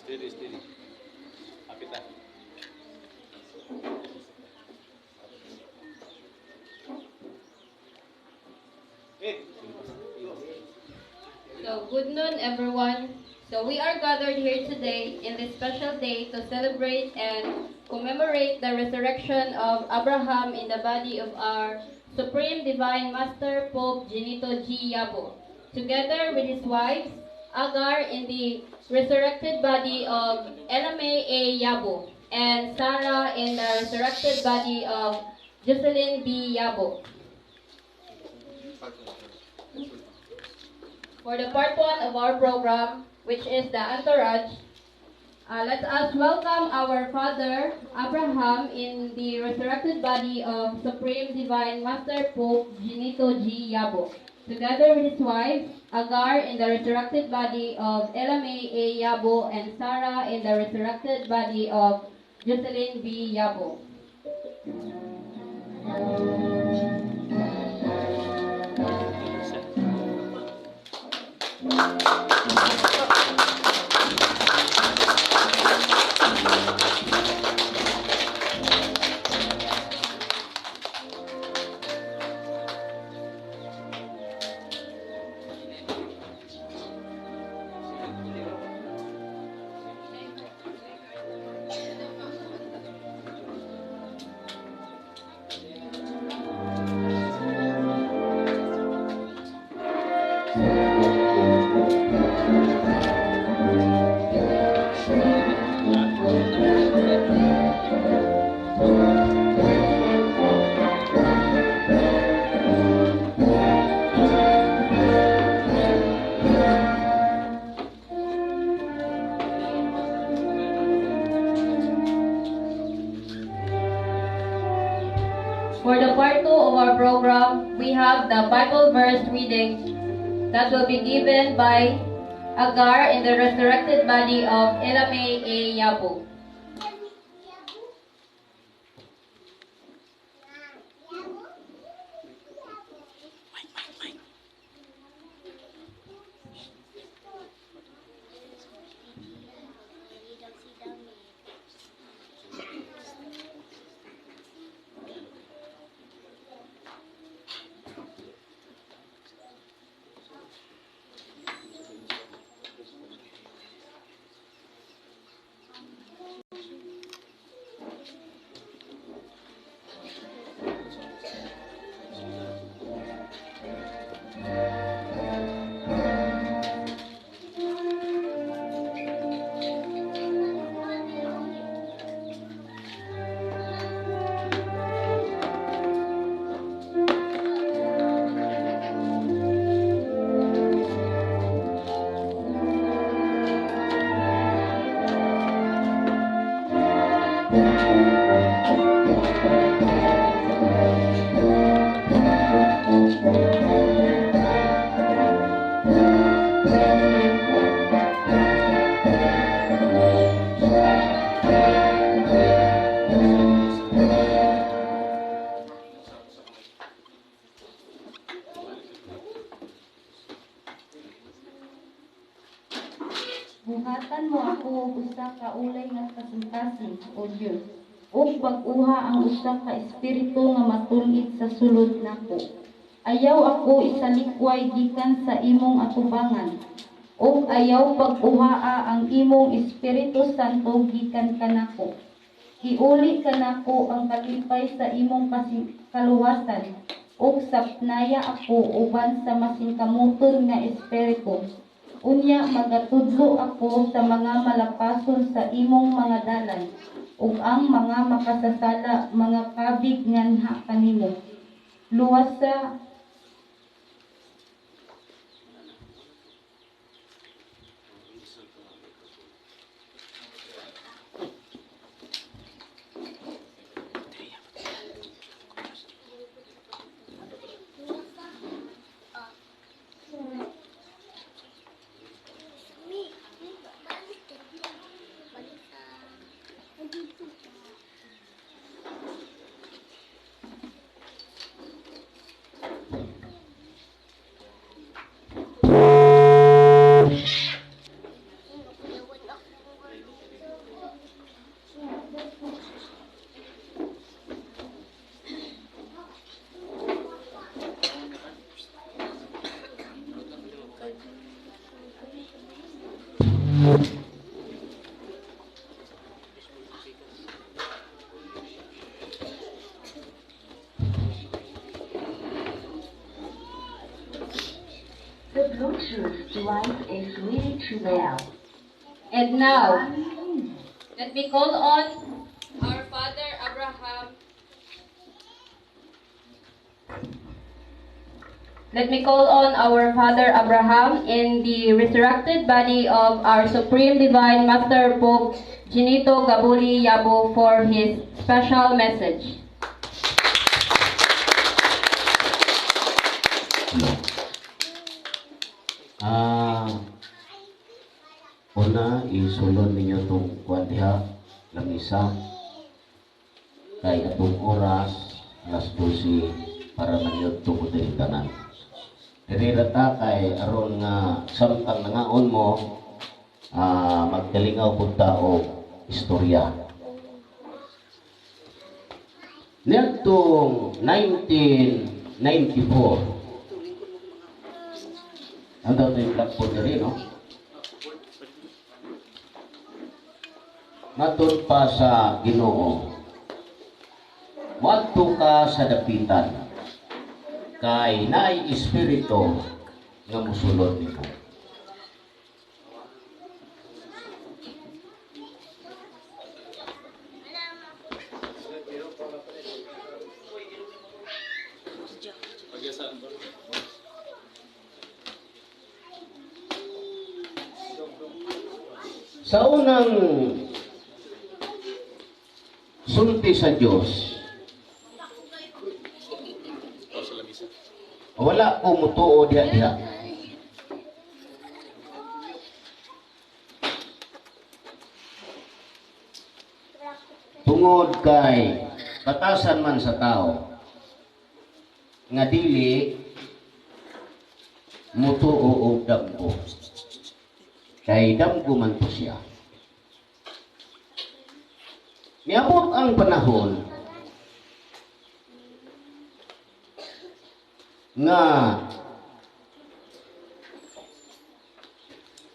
Steady, steady. Kapit ah. So, good noon, everyone. So, we are gathered here today in this special day to celebrate and commemorate the resurrection of Abraham in the body of our Supreme Divine Master Pope Genito G. Yabo, together with his wives, Agar in the resurrected body of Elame A. Yabo, and Sarah in the resurrected body of Jocelyn B. Yabo. For the part one of our program, which is the entourage, let us welcome our Father Abraham in the resurrected body of Supreme Divine Master Pope Genito G. Yabo, together with his wife, Agar in the resurrected body of Elame A. Yabo, and Sarah in the resurrected body of Jocelyn B. Yabo. For the part two of our program, we have the Bible verse reading that will be given by Agar in the resurrected body of Elame A. Yabo. Buhatan mo ako og usa ka ulay nga kasing-kasing, O Dios, ug pag-uha ang usa ka espiritu nga matulid sa sulod nako. Ayaw ako isalikway gikan sa imong atubangan, ug ayaw pag-uhaa ang imong Espiritu Santo gikan kanako. Iuli kanako ang kalipay sa imong kaluwasan, ug sapnaya ako uban sa masingkamuton nga espiritu. Unya magatudlo ako sa mga malapason sa imong mga dalan, ug ang mga makasasala mga kabig nganha kanimo. Luwas sa Bluetooth device is ready to dial. And now, let me call on our Father Abraham. Let me call on our Father Abraham in the resurrected body of our Supreme Divine Master Pope Ginito Gabuli Yabo for his special message. Una, isulon ninyo itong kwadya, lamisa, kay atong oras, alas 12, para maniyot itong tanan. Dirirata kay aron nga samtang nangaon mo, magkalingaw punta o istorya. Nitong 1994, ang daw ito yung blackboard na rin, no? Matod pa sa Ginoo, wadto ka sa dapitan, kay naay espiritu nga musulod nimo. Sa unang sulti sa Diyos, wala ko mutuo diha. Tungod kay batasan man sa tao nga dili mutuo og damgo. Kay damgo man to siya. Niabot ang panahon nga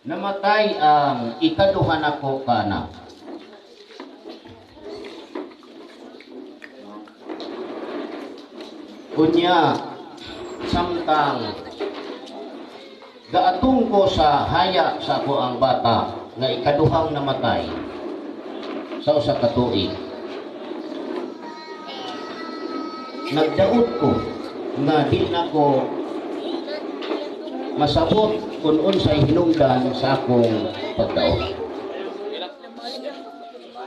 namatay ang ikaduha nako ka anak. Kunya samtang gaatong ko sa haya sa ako ang bata nga ikaduhang namatay sa usa ka tuig. Nagdaot ko nga di na ko masabot kung unsay hinungdan sa akong pagdaot.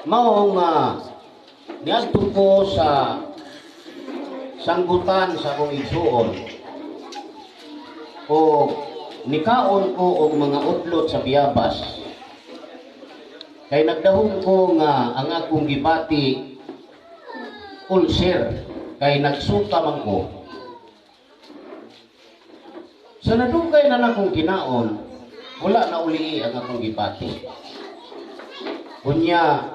Mao nga niadto ko sa sanggutan sa akong igsuon o nikaon ko og mga utlot sa biyabas. Kay nagdahom ko nga ang akong gibati ulcer, kay nagsuka man ko. Sa nadugay na akong kinaon, wala na uli ang akong gibati. Kunya,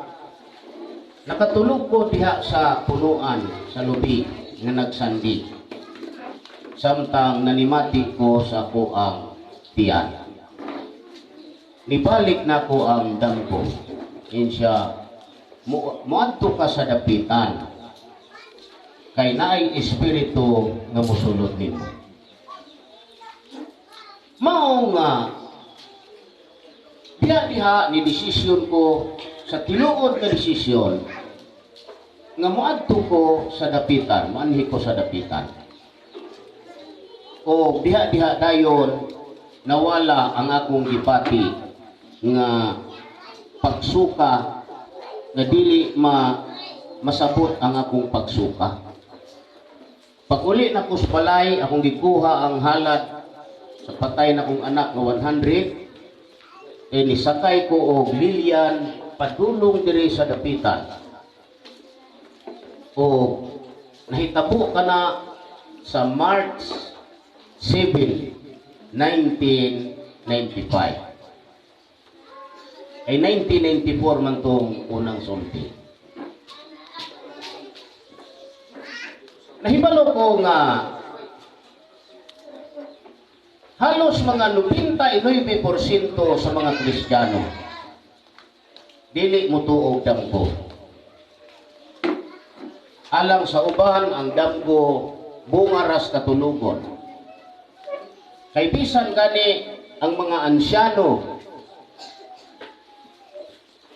nakatulog ko diha sa punuan, sa lubi, nga nagsandi. Samtang nanimati ko sa ako ang tiyan. Nibalik na ko ang damgo. Insya, muadto ka sa dapitan. Kay naay espiritu nga musulod nimo. Mao nga diha ni desisyon ko sa tiluod nga desisyon nga muadto ko sa dapitan, manhi ko sa dapitan. O diha dayon nawala ang akong gipati nga pagsuka nga dili masabot ang akong pagsuka. Pag uli na ko sa balay, akong gikuha ang halad sa patay na kong anak nga 100, nisakay ko og Lilian padulong diri sa dapitan. O nahitabo ka na sa March 7, 1995. Ay 1994 man tong unang sulti. Nahibalo ko nga halos mga 99% sa mga Kristiyano dili mutuog damgo. Alang sa uban ang damgo bunga ras katulugon. Kay bisan gani ang mga ansyano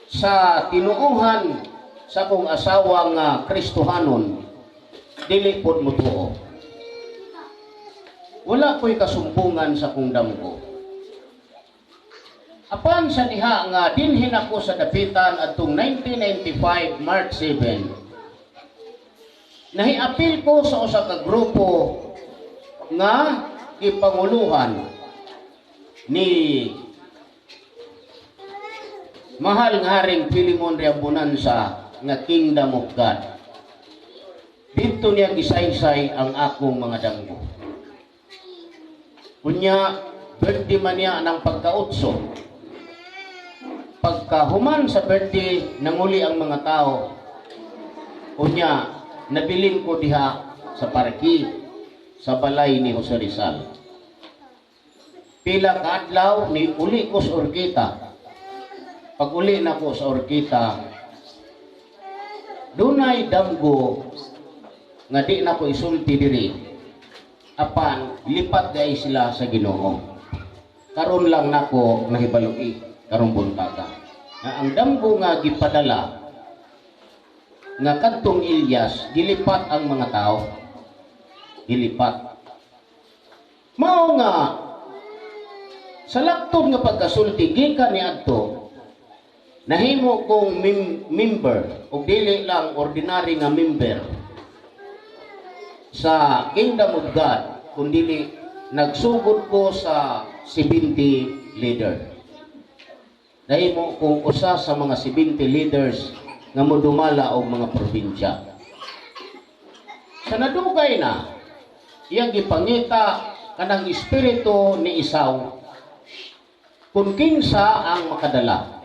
sa tinuuhan sa kong asawa nga Kristohanon, dili pod mo tuo. Wala ko'y kasumpungan sa kong damgo. Apan sa diha nga dinhin ako sa dapitan adtong 1995 March 7, nahiapil ko sa usa ka grupo nga gipanguluhan ni mahal nga Haring Philemon Reabonanza nga Kingdom of God. Dito niya gisaysay ang akong mga damgo. Kunya, birthday man niya ng pagkautso. Pagkahuman sa birthday, nanguli ang mga tao. Kunya, nabilin ko diha sa parki, sa balay ni Jose Rizal. Pila ka adlaw ni uli ko sa Orkita. Pag uli na ko sa Orkita, dunay damgo nga di na ko isulti diri. Apan lipat gay sila sa Ginoo. Karon lang nako nahibaluki karong buntaga. Nga ang damgo nga gipadala nga kadtong Ilyas gilipat ang mga tao. Gilipat. Mao nga sa laktod nga pagkasulti gikan niadto nahimo kong member o dili lang ordinary nga member sa Kingdom of God, kundi nagsugod ko sa 70 leader. Nahimo kong usa sa mga 70 leaders nga modumala og mga probinsya. Sa nadugay na, iyang gipangita kanang espiritu ni Isaw kung kinsa ang makadala.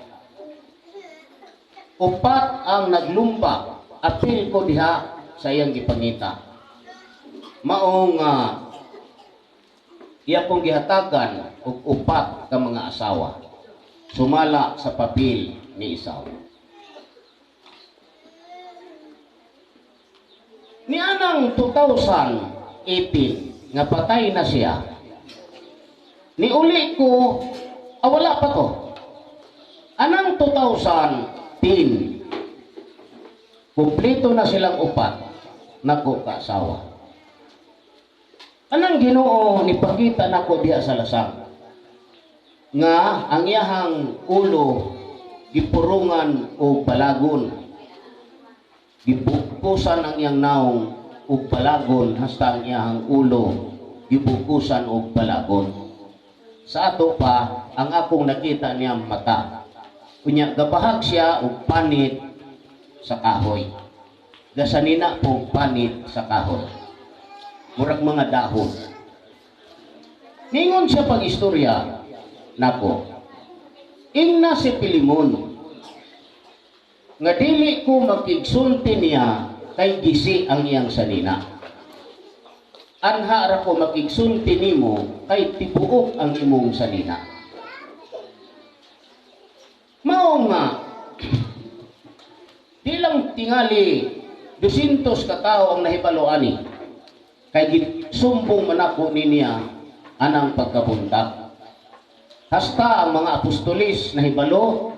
Upat ang naglumba, apil ko diha sa iyang gipangita. Maong iya pong gihatagan og upat ka mga asawa sumala sa papel ni Isaw. Ni anang 2018 nga patay na siya, ni uli ko wala pa to. Anang 2010 kumpleto na silang upat nako kaasawa. Anang Ginoo nipakita nako diha sa lasang nga ang iyahang ulo gipurungan og balagon, gibukusan ang iyang naong og balagon, hasta ang iyahang ulo gibukusan og balagon. Sa ato pa ang akong nakita niyang mata, kunya gabahag siya og panit sa kahoy, gasanina og panit sa kahoy, murag mga dahon. Ningon siya pag-istorya nako, ingna si Philemon nga dili ko makigsulti niya kay gisi ang iyang sanina. Anha ra ko makigsulti nimo kay tibuok ang imong sanina. Mao nga di lang tingali 200 ka tawo ang nahibalo ani kay gisumbong man ako niya anang pagkabuntag. Hasta ang mga apostolis nahibalo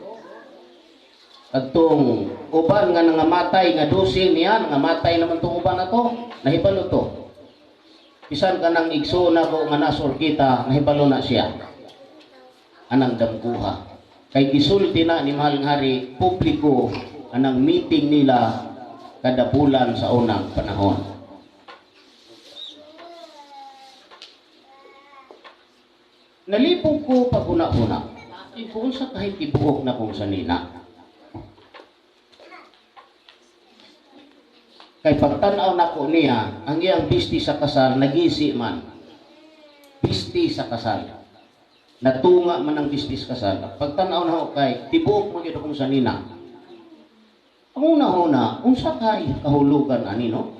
kadtong uban nga nangamatay nga 12 niya, nangamatay naman tong uban na to, nahibalo to. Bisan ka nang igsuna ko nga nasor kita, nahibalo na siya. Anang damguha. Kay gisulti na ni Mahal nga Hari, publiko anang meeting nila kada bulan sa unang panahon. Nalipog ko paguna-una. Kung sa kahit tibuok na kong sanina. Kay pagtanaw na ko niya, ang iyang bisti sa kasal, nagisi man. Bisti sa kasal. Natunga man ang bisti sa kasal. Pagtanaw na ko kay, tibuok mo ito kong sanina. Ang una-una, unsa kay kahulugan ani no?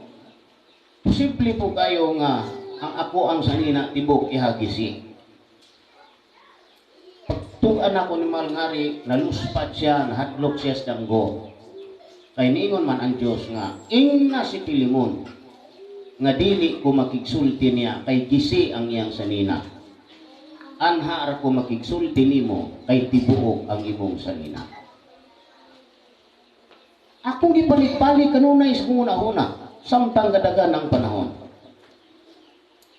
Posible po kayo nga, ang ako ang sanina, tibuok ihagisi. Pagtugan ako ni Mahal nga Hari, naluspad siya, nahadlok siya sa danggo. Kay niingon man ang Diyos nga, ingna si Philemon, nga dili ko makigsulti niya, kay gisi ang iyang sanina. anha ra ko makigsulti nimo kay tibuok ang imong salina. Ako gibalik-balik kanunay sa una-una samtang gadagan ang panahon.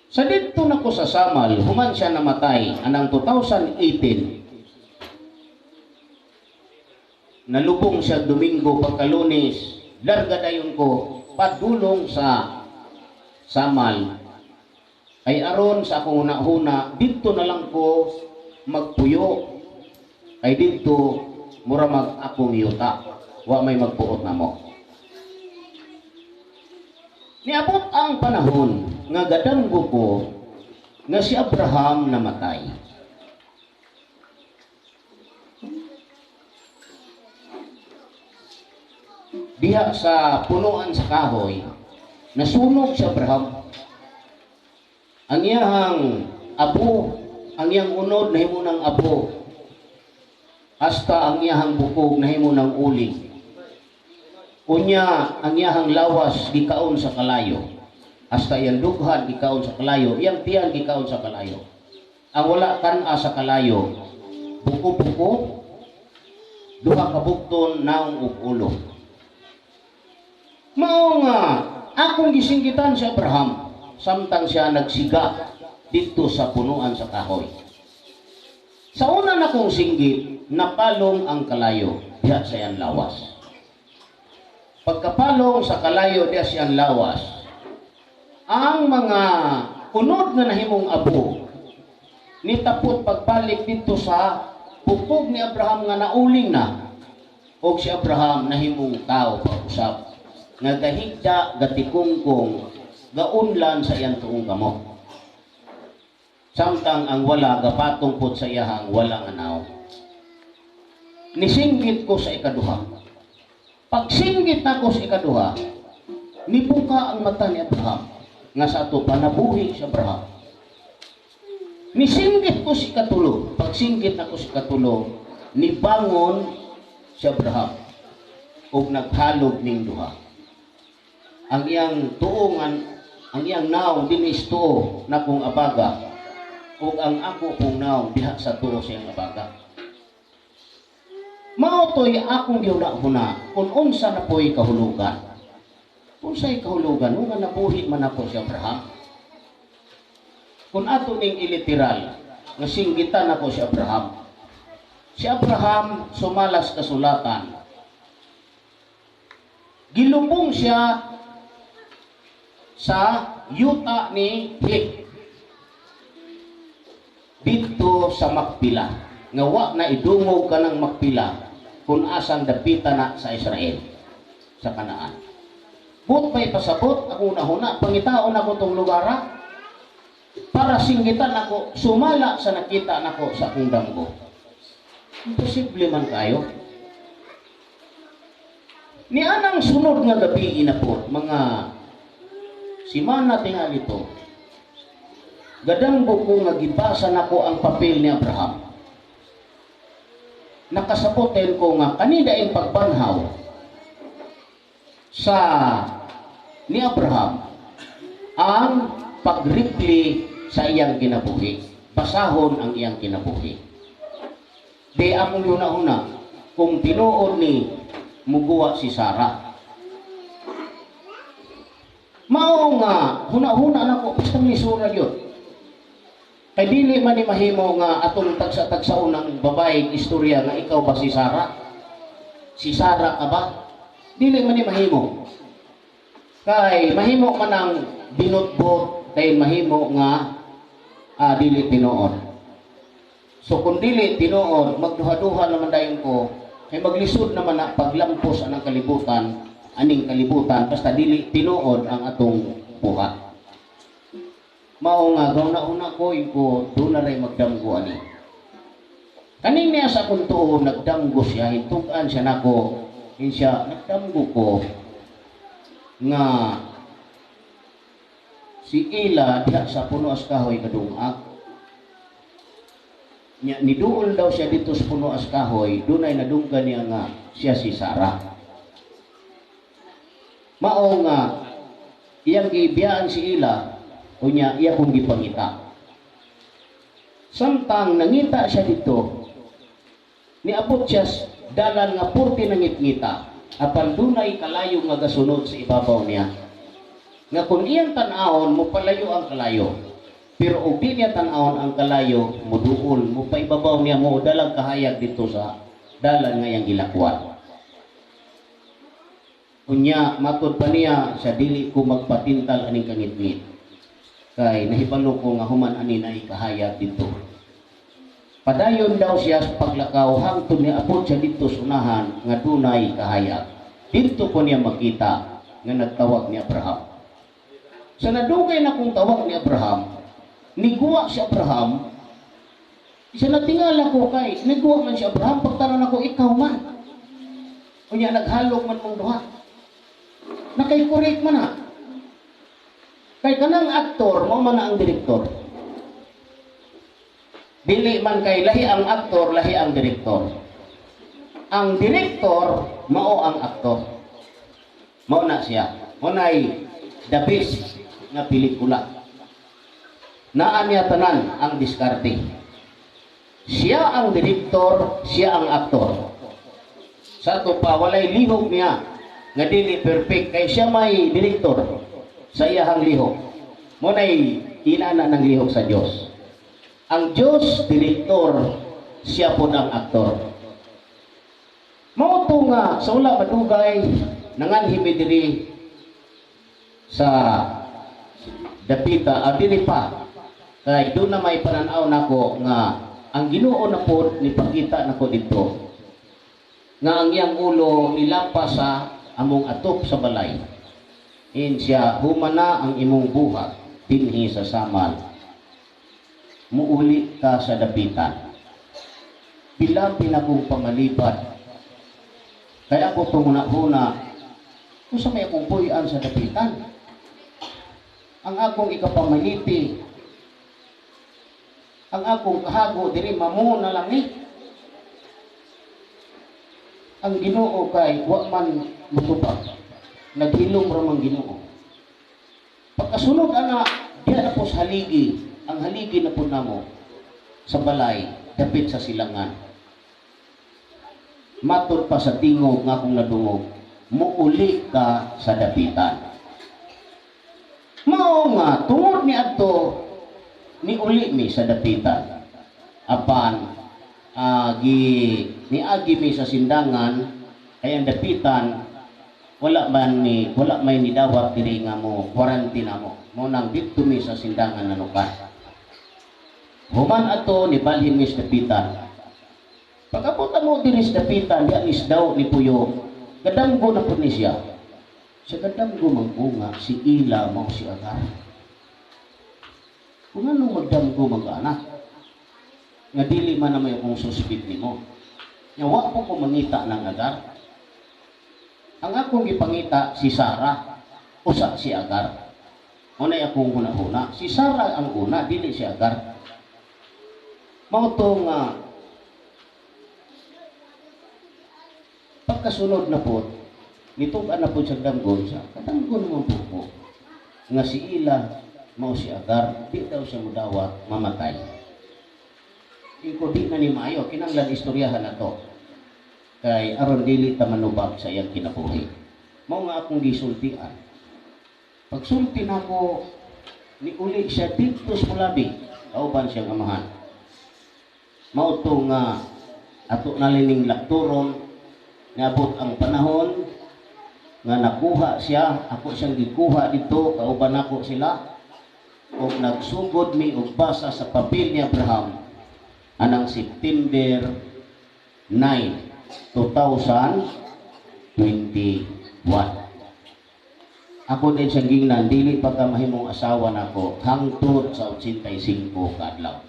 Sa dito na ko sa Samal, human siya namatay anang 2018. Nalubong siya Domingo pagkalunes, larga dayon ko padulong sa Samal. Ay aron sa akong huna-huna, dito na lang ko magpuyo. Ay dito mura mag akong yuta. Wa may magpuot na mo. Niabot ang panahon nga gadanggo ko nga si Abraham namatay. Diha sa punuan sa kahoy, nasunog si Abraham. Ang iyang apo, ang iyang unod nahimo ng apo, hasta ang iyang bukog nahimo ng uling. Unya ang iyang lawas gikaon sa kalayo, hasta iyang dughan gikaon sa kalayo, iyang tiyan gikaon sa kalayo. Ang wala kan-a sa kalayo, buko-buko, duha ka bukton naong ug ulo. Mao nga akong gisinggitan si Abraham samtang siya nagsiga dito sa punuan sa kahoy. Sa una na kong singgit, napalong ang kalayo diha sa iyang lawas. Pagkapalong sa kalayo diha sa iyang lawas, ang mga unod nga nahimong abo nitapot pagbalik dito sa bukog ni Abraham nga nauling na, og si Abraham nahimong tao pag-usap nga gahigda gatikungkong gaunlan sa iyang tuong kamot. Samtang ang wala gapatong pud sa iyahang walang anaw. Nisinggit ko sa ikaduha. Pagsinggit na ko sa ikaduha, nibuka ang mata ni Abraham nga sa ato panabuhi si Abraham. Nisinggit ko sa ikatulo. Pagsinggit na ko sa ikatulo, nibangon si Abraham ug naghalog ning duha. Ang iyang tuongan, ang iyang naong dinis tuo na kong abaga, ug ang ako kong naong diha sa tuo siyang abaga. Mao toy akong giuna-huna kung unsa na po'y kahulugan. Unsay kahulugan nga nabuhi man ako si Abraham. Kung ato ning iliteral nga singgitan ako si Abraham. Si Abraham sumalas kasulatan. Gilubong siya sa yuta ni Hit dito sa Makpila, nga wa na idungog ka ng Makpila kung asang dapita na sa Israel, sa Kanaan. But pa'y pasabot, ako una-huna, pangitaon ako itong lugar, para singgitan ako, sumala sa nakita nako sa akong danggo. Imposible man kayo. Ni anang sunod nga gabi inapot, mga simana tingali ito, gadanggo ko nga gibasa nako ang papel ni Abraham. Nakasapoten ko nga kanidaing pagbanhaw sa ni Abraham ang pagripli sa iyang kinabuhi. Basahon ang iyang kinabuhi. Di among yuna-una kung tinuod ni muguwa si Sarah. Mao nga huna-huna nako basta ni sura yun. Kay dili man ni mahimo nga atong tagsa-tagsaon ng babaeng istorya nga ikaw ba si Sarah? Si Sarah ka ba? Dili man ni mahimo. Kay mahimo man ang binutbot kay mahimo nga dili tinuod. So kung dili tinuod, magduha-duha naman dayon ko, kay maglisod naman na paglampos anang kalibutan, aning kalibutan basta dili tinuod ang atong buhat. Mao nga gauna-una ko doon na rin magdamgo ani. Kaning niya sa akong tuo nagdamgo siya, hintugan siya nako, siya nagdamgo ko nga si Ila diha sa puno as kahoy kadungag. Niduol daw siya dito sa puno as kahoy, doon ay nadunggan niya nga siya si Sarah. Mao nga iyang gibiyaan si Ila, unya iya kong gipangita. Samtang nangita siya dito, niabot siya dalan nga purti nangit-ngita, apan dunay kalayo nga gasunod sa ibabaw niya. Nga kung iyang tan-awon mo palayo ang kalayo, pero og di niya tan-awon ang kalayo, muduol mo pa ibabaw niya mo dalang kahayag dito sa dalan nga iyang gilakwat. Unya matod pa niya sa dili ko magpatintal aning kangit-ngit. Kay nahibalo ko nga human ani na ikahayag dito. Padayon daw siya sa paglakaw hangtod ni abot siya dito sa unahan nga dunay kahayag. Dito ko niya makita nga nagtawag ni Abraham. Sa nadugay na kong tawag ni Abraham, niguwa si Abraham. Isa natingala ko kay niguwa man si Abraham pagtanan ako ikaw man. Unya naghalog man mong duha. Nakay-correct man na. Kay kanang aktor, mo man na ang direktor. Dili man kay lahi ang aktor, lahi ang direktor. Ang direktor, mao ang aktor. Mao na siya. Munay the best nga pelikula. Naa niya tanan ang diskarte. Siya ang direktor, siya ang aktor. Sa to pa, walay lihok niya nga dili perfect kay siya may direktor sa iyahang lihok. Munay inana ng lihok sa Dios. Ang Dios direktor, siya po ang aktor. Mao to nga sa wala madugay nanganhimi diri sa dapita diri pa kay doon na may pananaw nako nga ang Ginoo na po ni pakita nako dito nga ang iyang ulo nilampas sa among atop sa balay. In siya humana ang imong buhat dinhi sa samal. Muuli ka sa dapitan. Bilang pinakong pangalibat. Kaya ako tumuna-huna kung sa may akong puyan sa dapitan. Ang akong ikapamaniti, ang akong kahago diri mamuna lang ni. Ang Ginoo kay wa man mutubag. Naghilom ra man Ginoo. Pagkasunod ana, diha na po sa haligi, ang haligi na po namo sa balay, dapit sa silangan. Matod pa sa tingog nga akong nadungog, muuli ka sa dapitan. Mao nga tungod ni adto ni uli mi sa dapitan. Apan niagi mi sa sindangan kay ang dapitan wala may nidawat diri nga mo quarantine mo nang dito mi sa sindangan nanukan. Human ato ni balhin mi sa dapitan. Pagkapot mo diri sa dapitan diya isdaw ni puyo kadamgo na pud ni siya. Sa kadamgo mangunga si ila mo si Agar. Kung anong magdamgo mag-anak nga dili man na may akong suspid nimo. Nya wa po ko mangita ng Agar. Ang akong ipangita si Sarah usa si Agar. Unay akong huna-huna, si Sarah ang una dili si Agar. Mao to nga pagkasunod na po nitug-an na po sa damgon sa kadamgo naman po nga si Ila mao si Agar di daw siya mudawat mamatay. Iko di na ni maayo kinanglan istoryahan na to kay aron dili ta manubag sa iyang kinabuhi. Mao nga akong gisultian. Pagsulti nako ni uli siya dito sa Mulabi, kauban siyang amahan. Mao to nga ato nalining lakturon naabot ang panahon nga nakuha siya, ako siyang gikuha dito, kauban ako sila o nagsugod mi og basa sa papel ni Abraham anang September 9, 2021. Ako din siyang gingnan, dili pa ka mahimong asawa nako hangtod sa 85 kadlaw.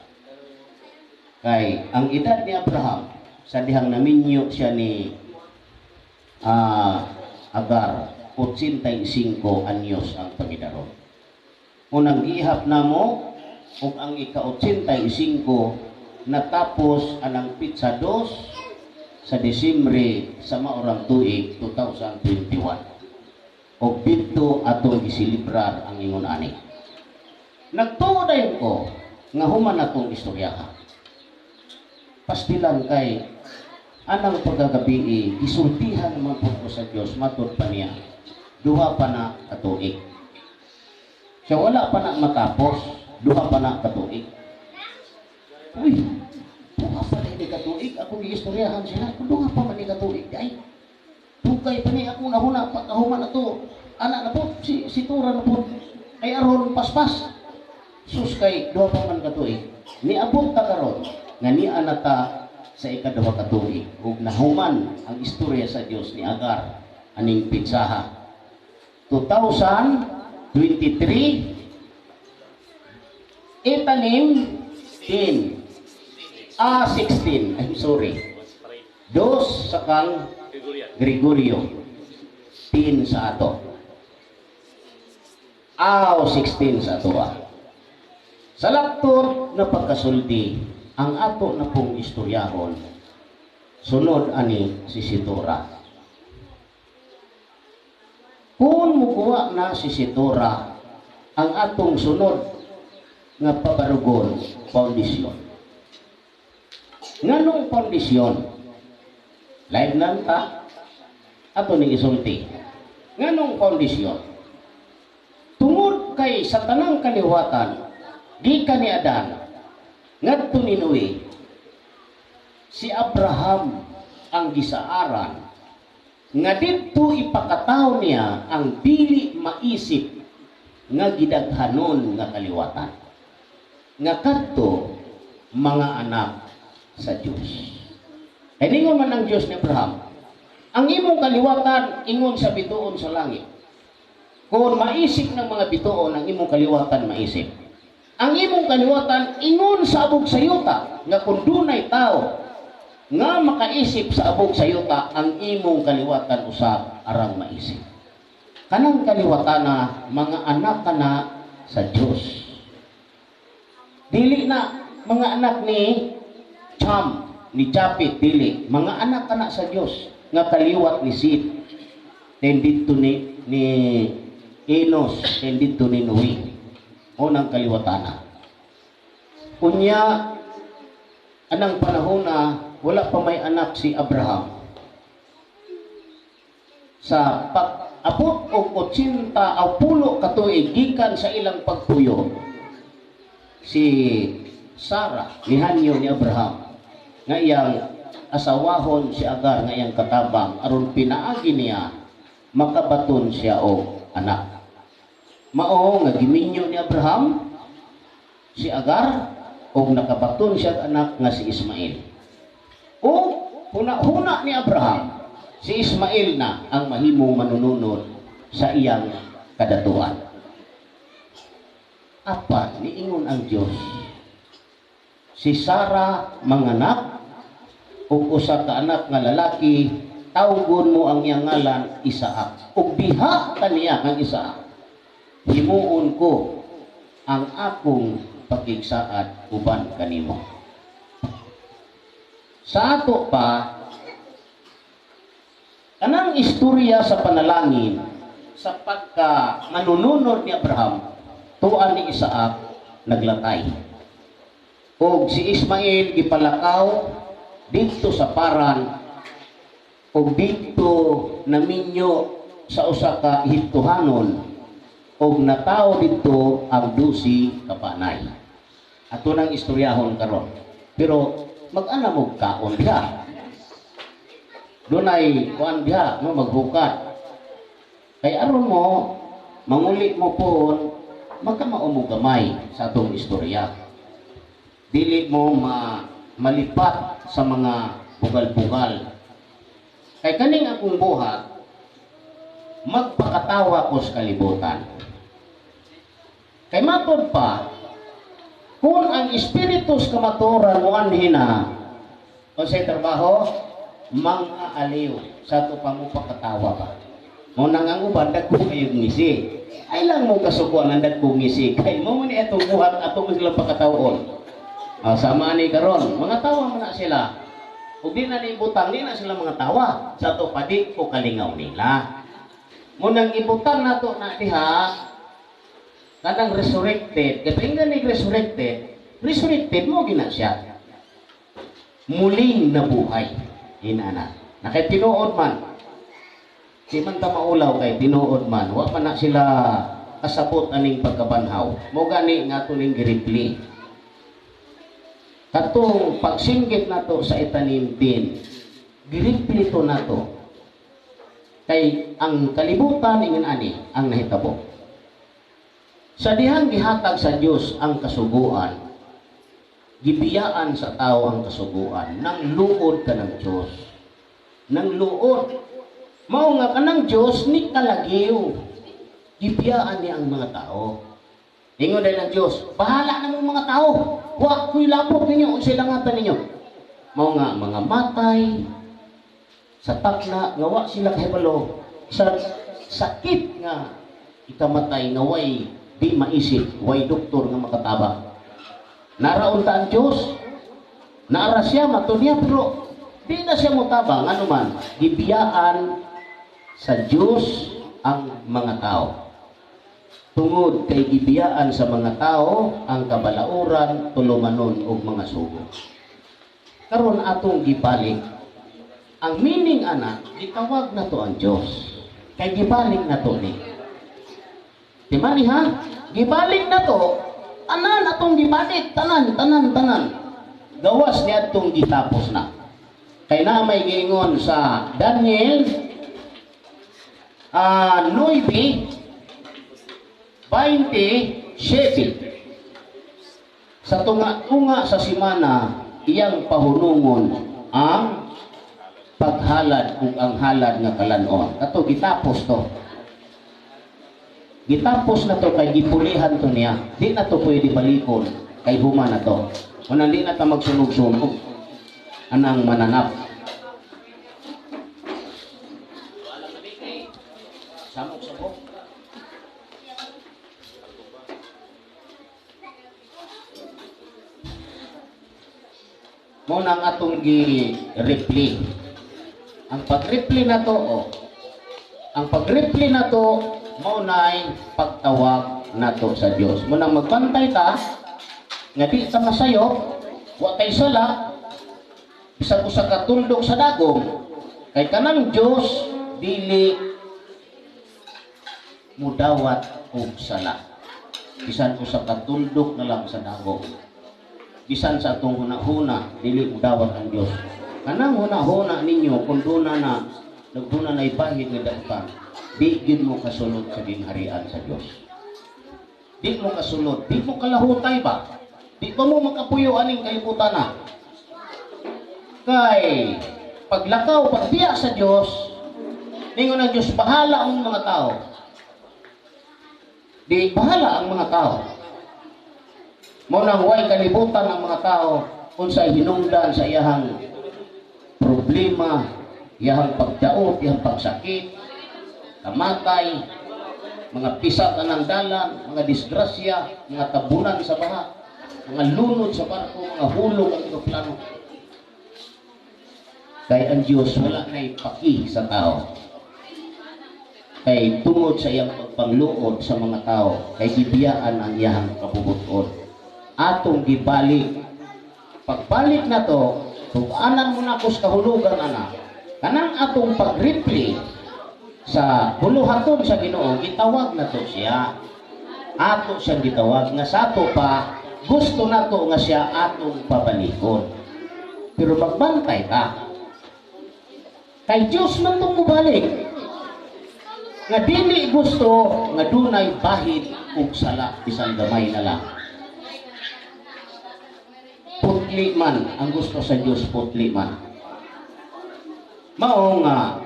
Kay ang edad ni Abraham sa dihang naminyo siya ni Agar 85 anyos ang pangidaron. Unang ihap namo ug ang ika-85 natapos anang pizza 2 sa Disyembre sa maorang tuig 2021. O dito atong isilibrar ang ingon ani. Nagtuo dayon ko nga human atong istoryahan. pastilan kay anang pagagabi gisultihan naman po ko sa Dios matud pa niya duha pa na katuig. Siya wala pa na matapos, duha pa na katuig. Uy, duha pa na ini katuig, ako giistoryahan sila, duha pa man ni katuig, ay, dugay pa ni ako nahuna, pagkahuman na to, anak na po, si Tura na po, ay aron paspas, sus kay duha pa man katuig, niabot ta karon nga ni anata sa ikaduha katuig, ug nahuman ang istorya sa Dios ni Agar, aning pitsaha. 2023, itanim 10, 16, I'm sorry, dos sa kang Gregorio, 10 sa ato, 16 sa ato. Sa laktor na pagkasulti, ang ato na pong istoryahon, sunod ani si Sitora. Kung mukuha na si Sitora, ang atong sunod nga pabarugon, foundation. Nganong foundation? Live nanta, ato ni isulti. Nganong foundation? Tungod kay sa tanang kaliwatan, gikan ni Adan, ngadto ni Noe, si Abraham ang gisaaran nga dito ipakataw niya ang dili maisip nga gidaghanon nga kaliwatan nga kadto mga anak sa Dios. Ay ningon man ang Dios ni Abraham, ang imong kaliwatan ingon sa bituon sa langit. Kung maisip ng mga bituon ang imong kaliwatan maisip. Ang imong kaliwatan ingon sa abog sa yuta nga kung dunay tao nga makaisip sa abog sa yuta ang imong kaliwatan usab arang maisip. Kanang kaliwatan na mga anak kana sa Dios. Dili na mga anak ni Cham, ni Chapit, dili. Mga anak kana sa Dios nga kaliwat ni Sith. Tendito ni Enos, tendito ni Noe. Unang kaliwatan na. Unya anang panahon na wala pa may anak si Abraham. Sa pag-abot og 80 o 10 katuig gikan sa ilang pagpuyo, si Sarah nihanyo ni Abraham nga iyang asawahon si Agar nga iyang katabang aron pinaagi niya makabaton siya og anak. Mao nga giminyo ni Abraham si Agar og nakabaton siya og anak nga si Ismael. O huna-huna ni Abraham, si Ismael na ang mahimong manununod sa iyang kadatuan. Apat, niingon ang Diyos, si Sarah manganak, ug usa ka anak nga lalaki, tawgon mo ang iyang ngalan Isaak. Ug biha kaniya ang Isaak, himuon ko ang akong pagigsaad uban kanimo. Sa ato pa, kanang istorya sa panalangin sa pagka manununod ni Abraham, tuan ni Isaak naglatay. O si Ismael gipalakaw dito sa Paran o dito naminyo sa usa ka Ehiptohanon o natao dito ang 12 kapanay. Ato nang istoryahon karon. Pero mag-ana mo kaon diha. Dunay kuan diha no magbukat. Kay aron mo manguli mo pon magkamao mo gamay sa atong istorya. Dili mo malipat sa mga bugal-bugal. Kay kaning akong buhat magpakatawa ko sa kalibutan. Kay matod pa kung ang espiritus kamaturan mo anhina o sa trabaho, mang-aaliw sa ito pang upakatawa pa. Munang ang uban, dagkong kayong ngisi. Ay lang mo kasukuan ang dagkong ngisi. Kaya mo man itong buhat at itong silang pakataon. Sama ni karon, mga tawa mo na sila. Kung di na niibutang, di na sila mga tawa. Sa ito padi o kalingaw nila. Munang ibutan na ito na diha, kanang resurrected, kapag nga ni resurrected mo gina siya. muling nabuhay. Inana. Nakay tinuod man. Di man ta maulaw kay tinuod man. Wa pa na sila kasabot aning pagkabanhaw. Mo gani nga tuning giripli. Katong pagsinggit nato sa itanim din, giripli to nato. Kay ang kalibutan ingin ani ang nahitabo. Sa dihang gihatag sa Dios ang kasuguan, gibiyaan sa tao ang kasuguan, nang luod ka ng Diyos. Nang luod. Mao nga kanang Diyos ni kalagiw. Gibiyaan niya ang mga tao. Ingon din ng Diyos, bahala na mga tao. Wa ko'y lapot ninyo, unsay langatan ninyo. Mao nga mga matay, sa takna, nga wa sila kahibalo, sa sakit nga ikamatay nga way di maisip, way doktor nga makatabang. Naraon ta ang Diyos, naara siya, matunya, pero di na siya mutabang, ano man, gibiyaan sa Diyos ang mga tao. Tungod kay gibiyaan sa mga tao, ang kabalauran, tulumanon og mga sugo. Karon atong gibalik, ang meaning ana, gitawag na to ang Diyos. Kay gibalik na to ni. Di mani ha? Gibalik na to, tanan atong gibalik, tanan. Gawas niya atong gitapos na. Kay na may giingon sa Daniel 9:27. Sa tunga-tunga sa simana, iyang pahunungon ang paghalad ug ang halad nga kalanon. Kato gitapos to. Gitapos na to kay gipulihan to niya. Di na to pwede balikon kay huma na to. Kung di na ta magsunog-sunog anang mananap. Samok-samok. Mo nang atong gi-reply. Ang pag-reply na to, ang pag-reply na to, mo na'y pagtawag na to sa Diyos. Mo nang magbantay ta, nga di ta masayo, wa tay sala, bisag usa ka tuldok sa dagom, kay kanang Diyos, dili mudawat og sala. Bisan usa ka tuldok na lang sa dagom. Bisan sa atong hunahuna, dili mudawat ang Diyos. Kanang hunahuna ninyo, kung duna na, nagduna na ibahid ng dautan, di gid mo kasulod sa ginharian sa Diyos. Di mo kasulod, di mo kalahutay ba? Di pa mo makapuyo aning kalibutan na. Kay, paglakaw, pagbiya sa Diyos, ningon ang Diyos, bahala ang mga tao. Di bahala ang mga tao. Mo nang way kalibutan ang mga tao, kung sa hinungdan sa iyahang problema, iyahang pagdaot, iyahang pagsakit, kamatay, mga pisat na ng dalan, mga disgrasya, mga tabunan sa baha, mga lunod sa barko, mga hulog ang eroplano. Kay ang Diyos wala na ipaki sa tao. Kay tungod sa iyang pagpangluod sa mga tao, kay gibiyaan ang iyahang kabubuton. Atong gibalik. Pagbalik na to, tuganan mo na ko sa kahulugan ana. Kanang atong pag-reply sa buluhaton sa Ginoo, gitawag na to siya. Ato siyang gitawag nga sato pa gusto na to nga siya atong pabalikon. Pero magbantay ka. Kay Diyos man itong mubalik. Nga dili gusto nga dunay bahid ug sala bisan gamay na lang. Putli man ang gusto sa Diyos, putli man. Mao nga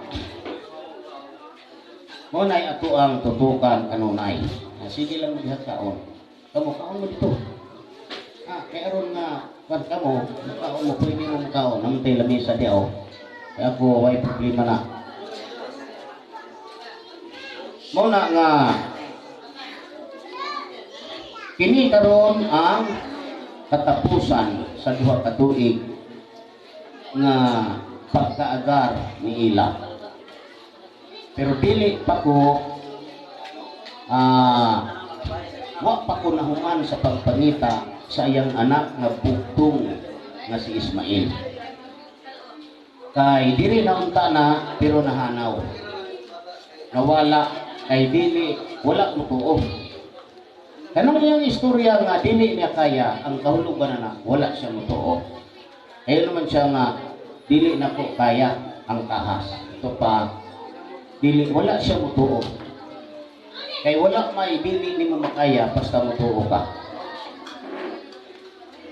mo nay ato ang tutukan kanunay. Sige lang magihataon. Kamo kaon mo dito. Kay aron nga kan kamo, kaon mo pwede mo kaon namtay lamesa diaw. Kay ako way problema na. Mo na nga kini karon ang katapusan sa duha ka tuig nga pagkaagar ni ila. Pero dili pa ko wa pa ko nahuman sa pagpangita sa iyang anak nga bugtong nga si Ismael. Kay diri na unta na pero nahanaw. Nawala kay dili wala mo tuo. Kanang iyang istorya nga dili niya kaya ang kahulugan na wala siya mo tuo. Ayun naman siya nga dili na ko kaya ang tahas. Ito pa dili wala siya mo tuo. Kay wala may dili nimo makaya basta mo tuo ka.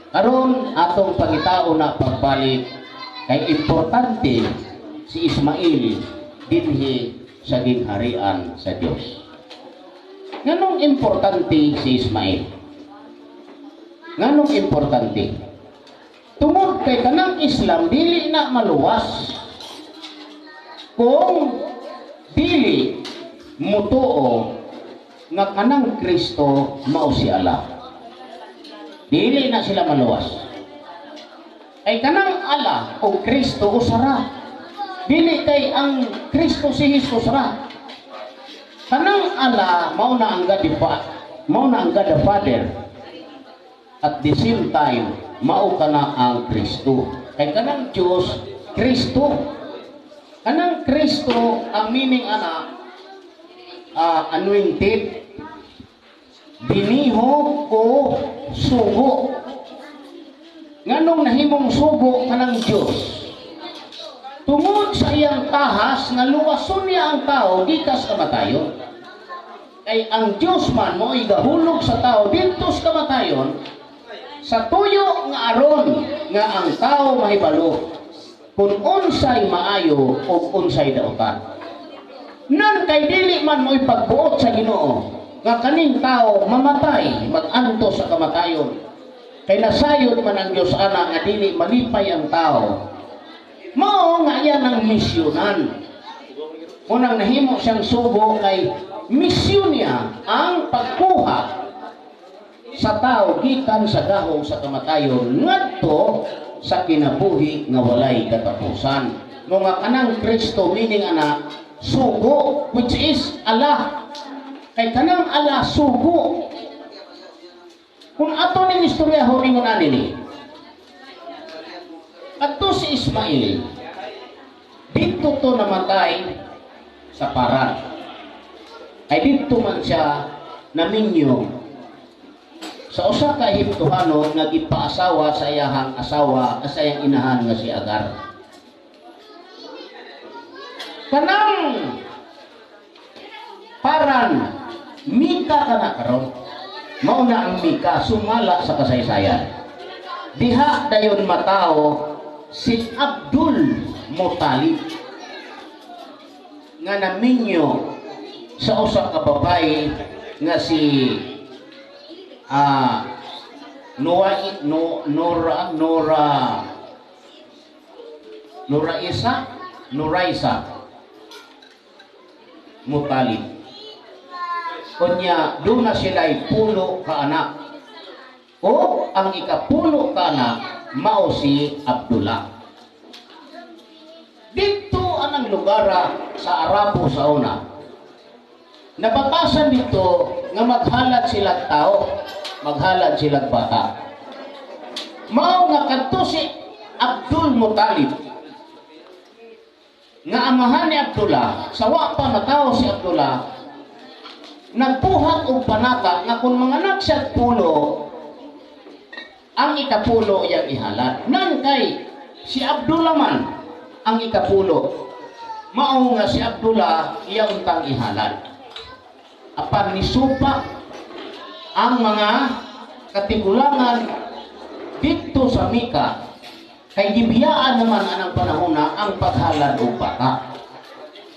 Karon atong pangitao na pagbalik kay importante si Ismael dinhi sa ginharian sa Dios. Nganong importante si Ismael? Nganong importante? Tungod kay kanang Islam dili na maluwas kung dili mutuo nga kanang Kristo mao si Allah. Dili na sila maluwas. Ay kanang Allah o Kristo usara. Dili kay ang Kristo si Jesus ra. Kanang Allah mao na ang God the Father. At the same time mao kana ang Kristo. Kay kanang Diyos Kristo. Kanang Kristo ang meaning ana anointed, biniho o sugo. Nganong nahimong sugo kanang Diyos? Tungod sa iyang tahas nga luwason niya ang tao gikas kamatayon. Kay ang Diyos man mo igahulog sa tao dito sa kamatayon sa tuyo nga aron nga ang tao mahibalo kung unsay maayo o unsay daotan. Nan kay dili man mo ipagbuot sa Ginoo nga kaning tao mamatay mag-anto sa kamatayon. Kay nasayod man ang Dios ana nga dili malipay ang tao. Mao nga yan ang misyonan. Unang nahimo siyang sugo kay misyon niya ang pagkuha sa tao gikan sa gahom sa kamatayon ngadto sa kinabuhi nga walay katapusan. Nga kanang Kristo meaning ana sugo, which is Allah. Kay kanang Allah sugo. Kung ato ning istorya horingon ani ni. Ato si Ismael. Dito to namatay sa Paran. Ay dito man siya naminyo sa usa ka Ehiptohano nga gipaasawa sa iyang asawa sa iyang inahan nga si Agar. Kanang Paran Mika kana karon mao na ang Mika sumala sa kasaysayan. Diha dayon matao si Abdul Muttalib nga naminyo sa usa ka babae nga si Nuraisa Muttalib. Kunya doon na sila'y pulo ka anak. O ang ikapulo ka anak mao si Abdullah. Dito anang lugar sa Arabo sa una. Nabatasan dito nga maghalad silang tao, maghalad silang bata. Mao nga kadto si Abdul Muttalib nga amahan ni Abdullah, sa wa pa matao si Abdullah, nagbuhat og panata nga kung manganak siya pulo, ang ikapulo iyang ihalad. Nan kay si Abdullah man ang ikapulo, mao nga si Abdullah iyang tang ihalad. Apan nisupa ang mga katigulangan dito sa Mika. Kay gibiyaan naman anang panahon na ang paghalad og bata.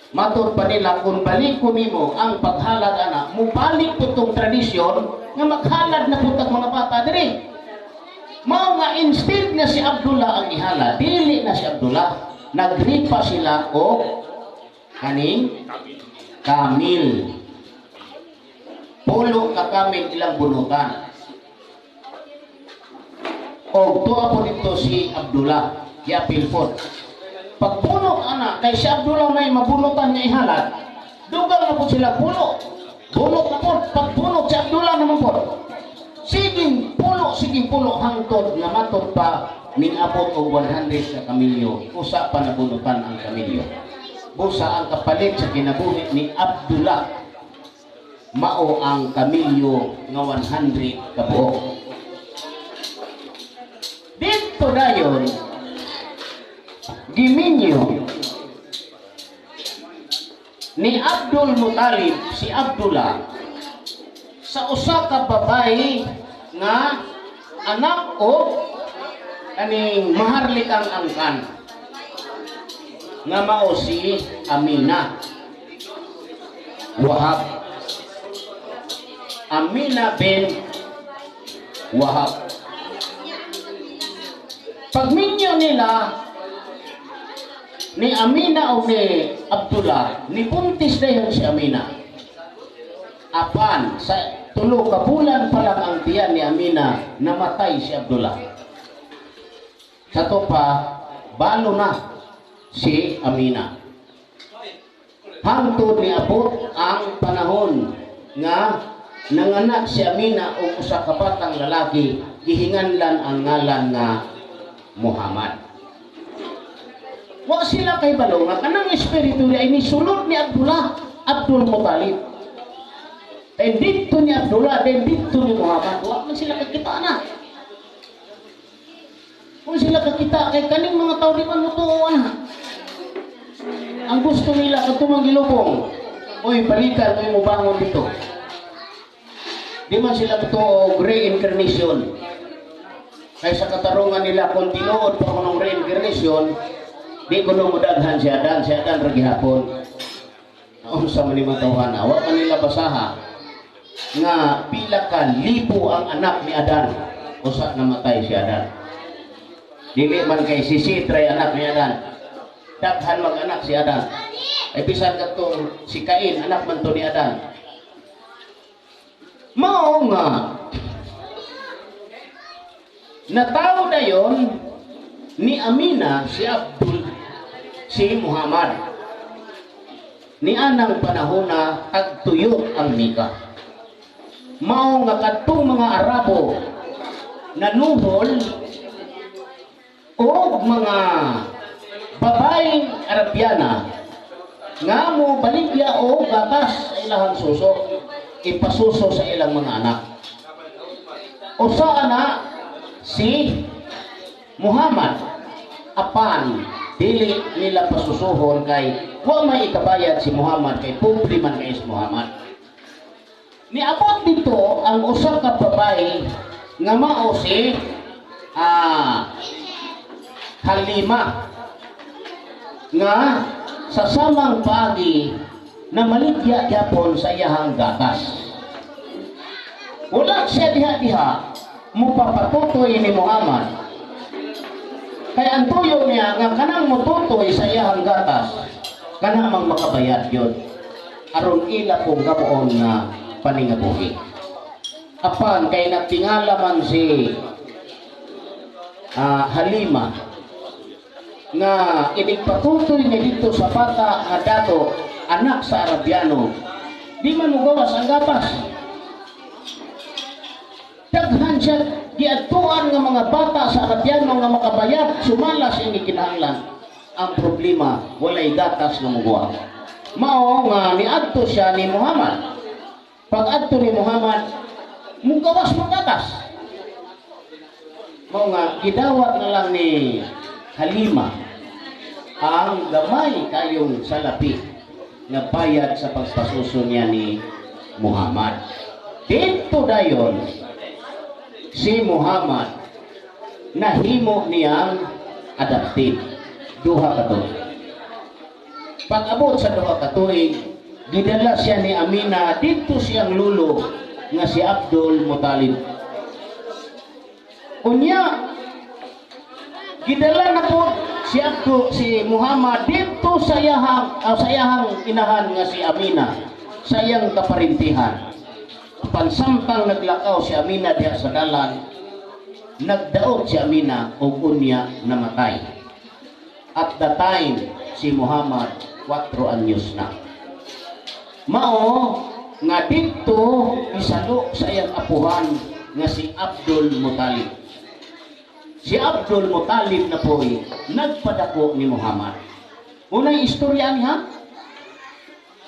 Matur pa nila kung balik ko nimo ang paghalad ana, mubalik po tong tradisyon nga maghalad na putag mga bata diri. Mao nga instead na si Abdullah ang ihalad, dili na si Abdullah, nagripa sila o kaning kamil. Pulo ka kaming ilang bunutan. O tuwa po dito si Abdullah, yapil po. Pagpuno ana, kay si Abdullah may mabunutan niya ihalad, dugang na po sila puno. Bunot na po, pagpunot si Abdullah naman po. Siging pulo hangtod na matod pa ning abot og 100 ka kamilyo, usa pa nabunutan ang kamilyo. Busa ang kapalit sa kinabuhi ni Abdullah, mao ang kamilyo nga 100 ka buok. Dito dayon giminyo ni Abdul Muttalib si Abdullah sa usa ka babae nga anak o aning maharlikang angkan nga mao si Amina Wahab. Amina bin Wahab. Pagminyo nila ni Amina o ni Abdullah, ni buntis dayon si Amina. Apan sa tulo ka bulan pa lang ang tiyan ni Amina, namatay si Abdullah. Sa to pa, balo na si Amina. Hangtod ni abot ang panahon nga nanganak si Amina o usa ka batang lalaki, gihinganlan ang ngalan nga Muhammad. Wa sila kay balo nga kanang espiritu ay nisulod ni Abdullah, Abdul Muttalib. Eh dito ni Abdullah, dito ni Muhammad, wa man sila kakita na. Kung sila kakita kay kaning mga tao di man mutuo na. Ang gusto nila katumang gilubong, oy balikan mo mo bangon dito. Di man sila mutuo reincarnation. Kaya sa katarungan nila kung tinuod pa ko ng reincarnation, di ko nung mudaghan si Adan ragi hapon. Naunsa man ni matawhan, wa man nila basaha nga pila ka libo ang anak ni Adan, usa namatay si Adan. Dili man kay si Sitray anak ni Adan, daghan mag-anak si Adan. Ay bisan katong si Cain anak man to ni Adan. Mao nga nataw dayon ni Amina si Abdul si Muhammad. Ni anang panahon na tagtuyot ang nikah. Mao nga kadtong mga Arabo nanuhol o mga babaeng Arabiana nga mo baligya o gatas sa ilang suso, ipasuso sa ilang mga anak. Usa na si Muhammad, apan dili nila pasusuhon kay wa may ikabayad si Muhammad kay pobre man kay si Muhammad. Niabot dito ang usa ka babae nga mao si Halima nga sa samang pagi na maligya gyapon sa iyahang gatas. Wala siya diha-diha mupapatutoy ni Muhammad. Kaya ang tuyo niya nga kanang mututoy sa iyahang gatas, kanang makabayad yun. Aron ila kong gamoon nga paningabuhi. Apan kay natingala man si Halima nga inigpatutoy niya dito sa bata nga dato anak sa Arabiano, di man mugawas ang gatas. Daghan siya giadtuan nga mga bata sa Arabiano nga makabayad, sumala sa ini kinahanglan. Ang problema, walay gatas nga mugawa. Mao nga niadto siya ni Muhammad. Pag adto ni Muhammad, mugawas mo gatas. Mao nga gidawat na lang ni Halima ang gamay kayong salapi nga bayad sa pagpasuso niya ni Muhammad. Dito dayon si Muhammad nahimo niyang adaptive duha ka tuig. Pag-abot sa duha ka tuig, gidala siya ni Amina dito siyang lulo nga si Abdul Muttalib. Unya gidala na po si Muhammad dito sa iyahang inahan nga si Amina sa iyang kaparintihan. Pansamtang naglakaw si Amina diha sa dalan, nagdaot si Amina o unya namatay. At the time si Muhammad 4 anyos na. Mao nga dito isalo sa iyang apuhan nga si Abdul Muttalib. si Abdul Muttalib na po'y nagpadako ni Muhammad. Unang istorya niya,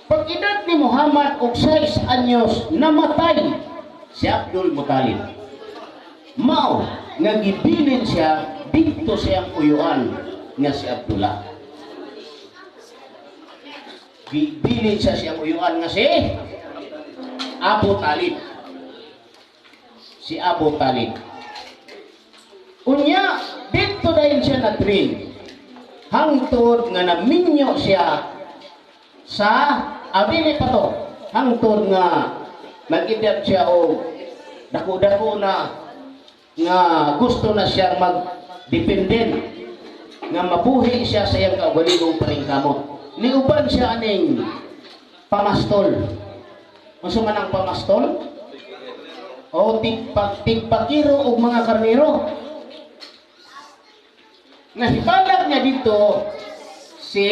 pag edad ni Muhammad og 6 anyos, namatay si Abdul Muttalib. Mao, nagibilin siya dito siyang uyuan nga si Abdullah. Gibilin siya siyang uyuan nga si Abu Talib. Si Abu Talib. Unya, dito dahil siya na-train. Hangtod nga naminyo siya sa abili pa to. Hangtod nga nag-idap siya o dako-dako na nga gusto na siya mag-dependent nga mabuhi siya sa iyang kaugalingong paringkamot. Niuban siya aning pamastol. Unsa man ang pamastol? O tigpakiro og mga karnero. Nahibalag niya dito si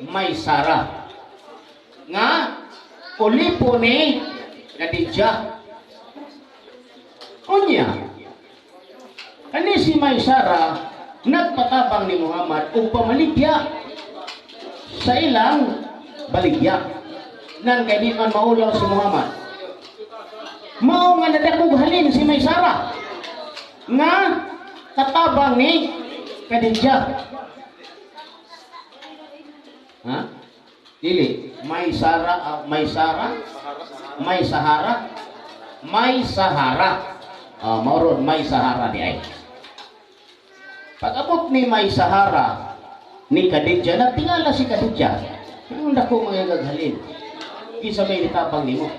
Maysara nga ulipo ni Khadijah. Unya, ani si Maysara nagpatabang ni Muhammad og pamaligya sa ilang baligya. Nan kay di man maulaw si Muhammad. Mao nga nadakog halin si Maysara nga katabang ni Khadijah. Ha? Dili, Maysara, May Sahara. Mauron May Sahara di ay. Pag-abot ni May Sahara ni Khadijah, nagtingala si Khadijah. Ang dako mga gaghalin. Isa may itapang nimo.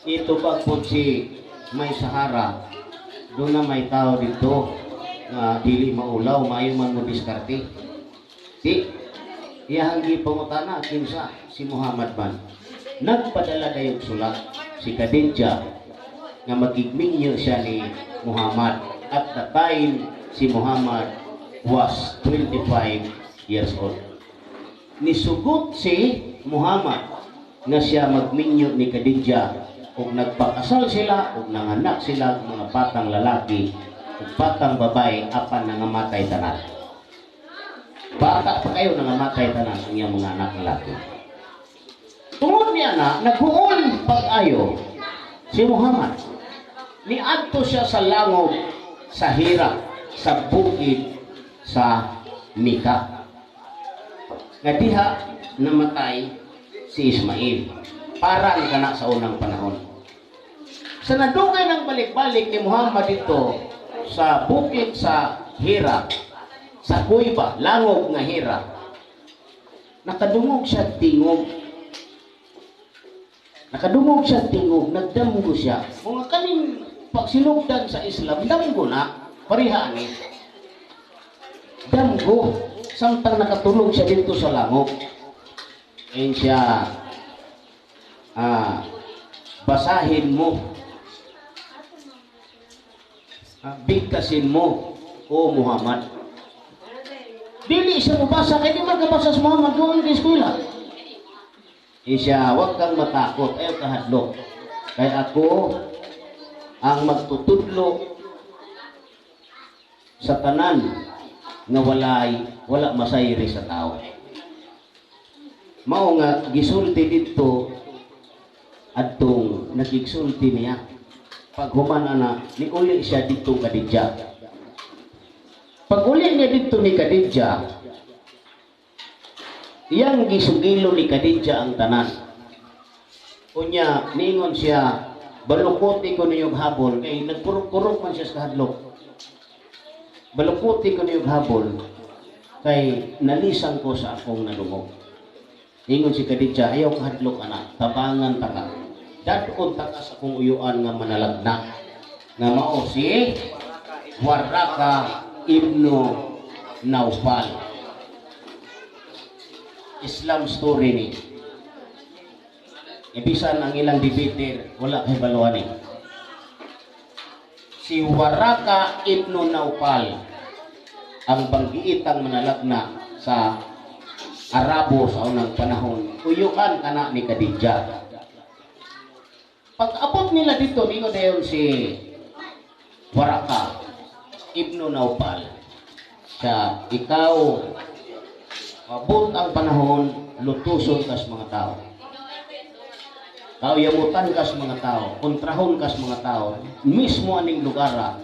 Ito pagpod si May Sahara, doon na may tao dito na dili maulaw, mayo man mo diskarte. Di, iyahang gipangutana, kinsa si Muhammad man. Nagpadala dayong sulat si Khadijah nga magigminyo siya ni Muhammad. At the time, si Muhammad was 25 years old. Nisugot si Muhammad nga siya magminyo ni Khadijah kung nagpakasal sila, kung nanganak sila mga batang lalaki, kung batang babae, apan nangamatay tanan. Bata pa kayo nangamatay tanan ang iyang mga anak lalaki. Tungod niya na, naghuol pag-ayo si Muhammad. Niadto siya sa langog, sa Hira, sa bukid, sa Mika. Nga diha namatay si Ismail. Parang kana sa unang panahon. Sa nadugay ng balik-balik ni Muhammad dito sa bukid sa Hira, sa kuiba, langog nga Hira, nakadungog siya tingog. Nagdamgo siya. Kung kaning pagsinugdan sa Islam, damgo na, parihaan ni. Damgo, samtang nakatulog siya dito sa langog. Ayun siya, basahin mo, bigkasin mo, o Muhammad. Dili siya mabasa, kaya di magkabasa sa Muhammad, doon sa eskwela. Siya, huwag kang matakot, ayaw kahadlok. Kaya ako ang magtutudlo sa tanan nga wala masayri sa tao. Mao nga gisulti dito adtong nagigsulti niya. Pag humana na, ni uli siya dito Khadijah. Pag uli niya dito ni Khadijah, iyang gisugilo ni Khadijah ang tanan. Unya, ningon siya, balukuti ko niyong habol, kay nagpurok-purok man siya sa hadlok. Balukuti ko niyong habol, kay nalisang ko sa akong nadungog. Ningon si Khadijah, ayaw kahadlok anak, tabangan taka. Dadon taka sa akong uyuan nga manalagna. Nga mao si Waraka ibnu Naufal. Islam story ni. Ibisan ang ilang debater, wala kay baluan ni. Si Waraka ibnu Naufal ang banggiitang manalagna sa Arabo sa unang panahon. Uyuan kana ni Khadijah. Pag abot nila dito, ningo dayon si Waraka Ibnu Naupal sa ikaw mabot ang panahon lutuson kas mga tao. Kauyamutan kas mga tao, kontrahon kas mga tao, mismo aning lugar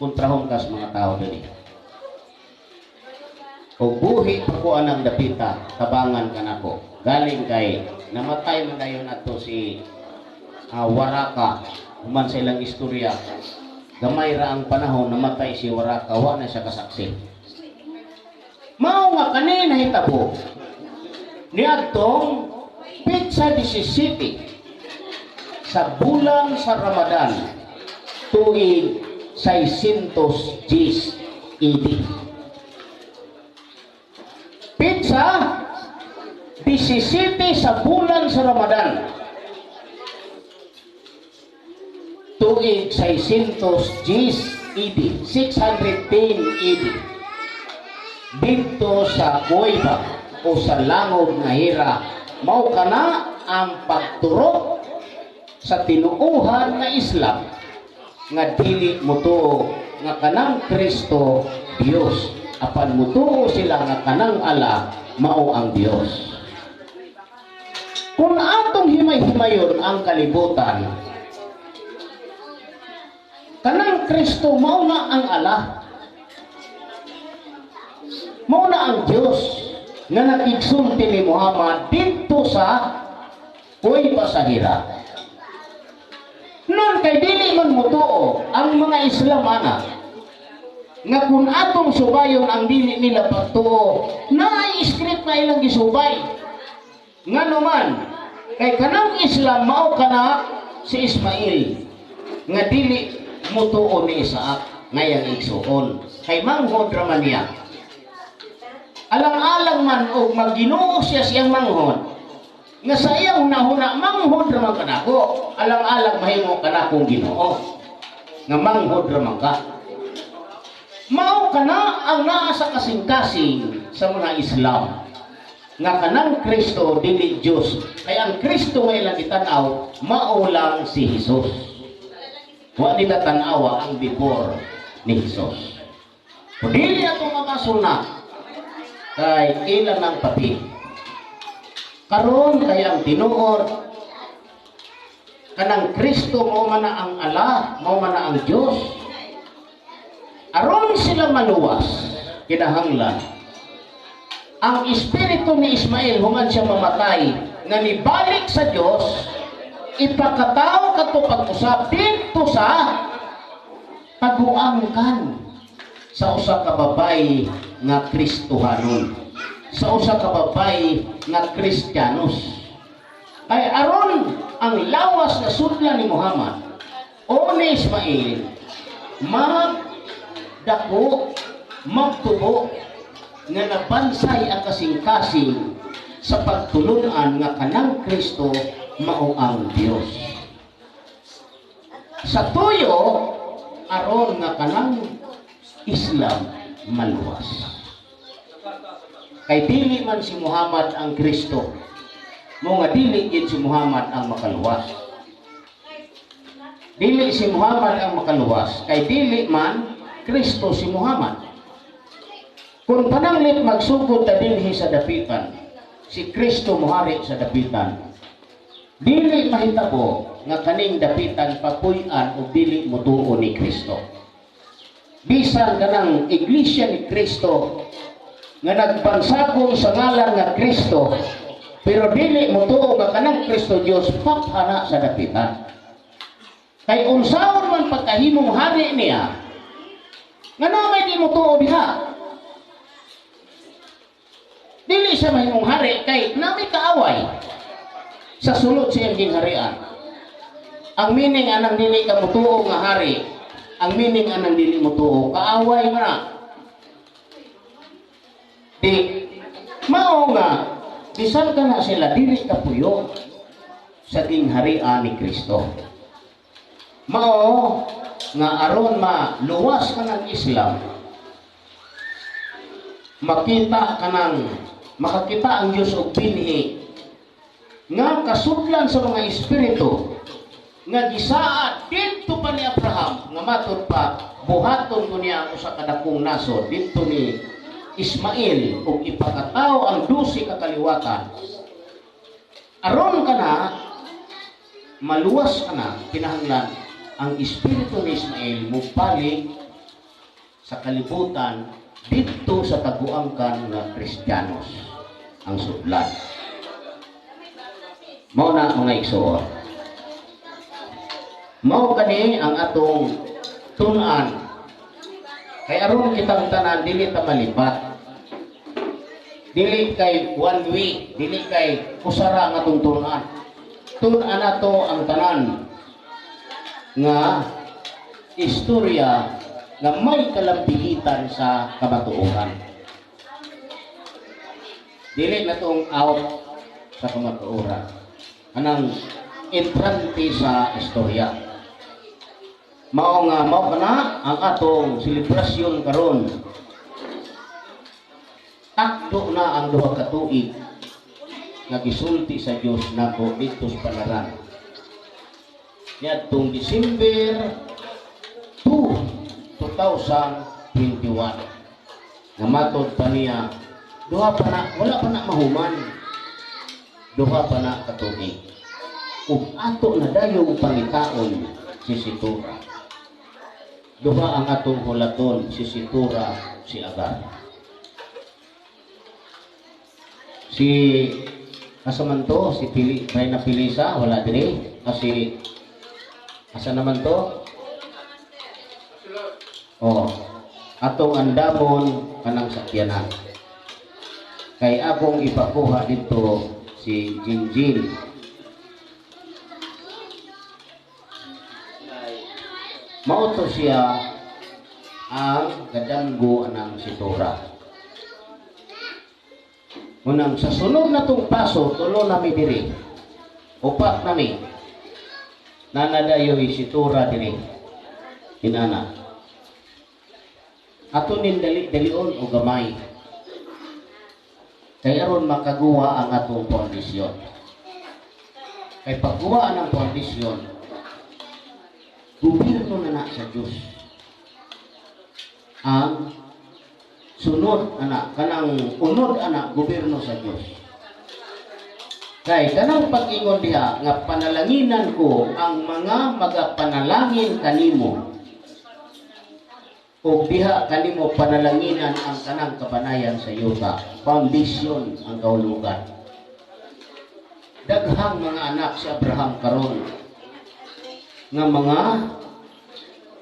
kontrahon kas mga tao dili. O buhi pa ko anang dapita, tabangan ka nako. Galing kay namatay man dayon ato si Waraka, human sa ilang istorya. Gamay ra ang panahon namatay si Waraka, wa na siya kasaksi. Mao nga kanina hitabo niadtong Pizza 17 sa bulan sa Ramadan tuig 610 AD. Pizza 17 sa bulan sa Ramadan tuig 610 AD, 610 AD, dito sa Kuwaiba o sa langog nga hira, mao kana ang pagturo sa tinuuhan nga Islam nga dili mutuo nga kanang Kristo Dios, apan mutuo sila nga kanang Allah mao ang Dios. Kung atong himay-himayon ang kalibutan, kanang Kristo mao na ang Allah, mao na ang Dios nga nakigsulti ni Muhammad dito sa Kuwaiba sa hira. Noon kay dili man mutuo ang mga Islam ana nga kung atong subayon ang dili nila pagtuo, na-script na ilang gisubay. Nga naman kay kanang Islam mao kana si Ismail nga dili mutuo ni Isaac ngayang igsuon kay manghod ra man niya. Alang-alang man og magginoo siya siyang manghod nga sa iyang hunahuna manghod ra man kanako, alang-alang mahimo kanakong Ginoo nga manghod ra man ka. Mao kana ang naa sa kasing-kasing sa mga Islam nga kanang Kristo dili Dios, kay ang Kristo nga ilang itanaw mao lang si Hesus. Wa nila tanawa ang before ni Hesus. Kung dili ato makasuna kay ilan ang pati karon kay ang tinuod kanang Kristo mao man na ang Allah, mao man na ang Dios. Aron sila maluwas kinahanglan ang espiritu ni Ismail human siya mamatay nga nibalik sa Dios, ipakataw kadto pag-usab dito sa pag-uangkan sa usa ka babay nga Kristohanon, sa usa ka babay nga Kristiyanos. Ay aron ang lawas na sudlan ni Muhammad o ni Ismail magdako, magtubo nga nabansay ang kasing-kasing sa pagtulunan nga kanang Kristo mao ang Dios. Sa tuyo aron nga kanang Islam maluwas. Kay dili man si Muhammad ang Kristo, mo nga dili gid si Muhammad ang makaluwas. Dili si Muhammad ang makaluwas, kay dili man Kristo si Muhammad. Kung pananglit magsugod ta dinhi sa dapitan, si Kristo mohari sa dapitan, dili mahitabo nga kaning dapitan papuy-an o dili mutuo ni Kristo. Bisan kanang iglesia ni Kristo nga nagbansagong sa ngalan nga Kristo, pero dili mutuo nga kanang Kristo Dios, paphana sa dapitan. Kay unsaon man pagkahimong hari niya, nga may di mutuo diha. Dili siya mahimong hari kay namay kaaway sa sulod sa iyang gingharian. Ang meaning anang dili ka mutuo nga hari, ang meaning anang dili mutuo kaaway man na. Di mao nga bisan ka na sila dili kapuyo sa gingharian ni Kristo. Mao nga aron maluwas ka ng Islam, makakita ang Diyos og binhi nga kasudlan sa mga espiritu nga gisaad dito pa ni Abraham nga matud pa buhaton ko niya ako sa kadakong nasod dito ni Ismael ug ipakataw ang 12 kakaliwatan. Aron ka na maluwas ka na kinahanglan ang espiritu ni Ismael mubalik sa kalibutan dito sa taguangkan nga Kristiyanos ang sudlan. Mao na mga igsoon. Mao kani ang atong tun-an. Kay aron kitang tanan dili ta malipat. Dili kay one way, dili kay usara nga atong tun-an. Tun-an nato ang tanan nga istorya nga may kalambigitan sa kamatuoran. Dili na tong out sa kamatuoran. Anang entrante sa istorya. Mao kana ang atong selebrasyon karon. Takdo na ang duha ka tuig nga gisulti sa Dios nako dito sa Palaran. Niadtong December 2, 2021. Namatod pa niya wala pa na mahuman. Duha pa na ka tuig. Ug ato na dayong pangitaon si Situra. Duha ang atong hulaton si Situra, si Agar. Si asaman to, si Reyna Pilisa, wala dire. Kasi asa naman to? Oh, atong andamon kanang sakyanan. Kay akong ipakuha dito si Jinjin. Mauto siya ang kadanggo ng Situra. Munang sa sunod na tong paso, tulo nami diri. Upat nami. Nanadayoy Situra diri. Inana. Ato nin dalion o gamay. Kaya aron makaguwa ang atong pondisyon. Kay pagguwaan ang pondisyon, gobyerno na sa Diyos. Ang sunod kanang unod gobyerno sa Diyos. Kay kanang pag-ingon diha nga panalanginan ko ang mga magapanalangin kanimo. O diha kanimo panalanginan ang kanang kabanayan sa yuta. Foundation ang kahulugan. Daghang mga anak si Abraham karon nga mga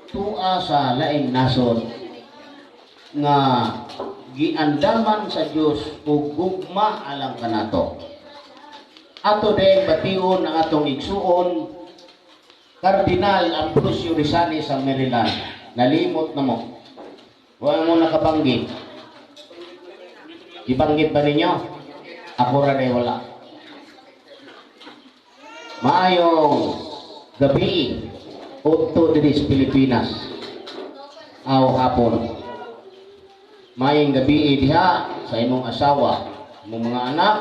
tua sa laing nasod nga giandaman sa Dios ug gugma alang kanato. Ato din bation ang atong igsuon Cardinal Ambrosio Rizal sa Maryland. Nalimot na mo. Wala mo nakabanggit. Ibanggit ba ninyo? Ako rin wala. Maayong gabi udto diri sa Pilipinas. Aw hapon. Maayong gabi diha sa imong asawa, imong mga anak,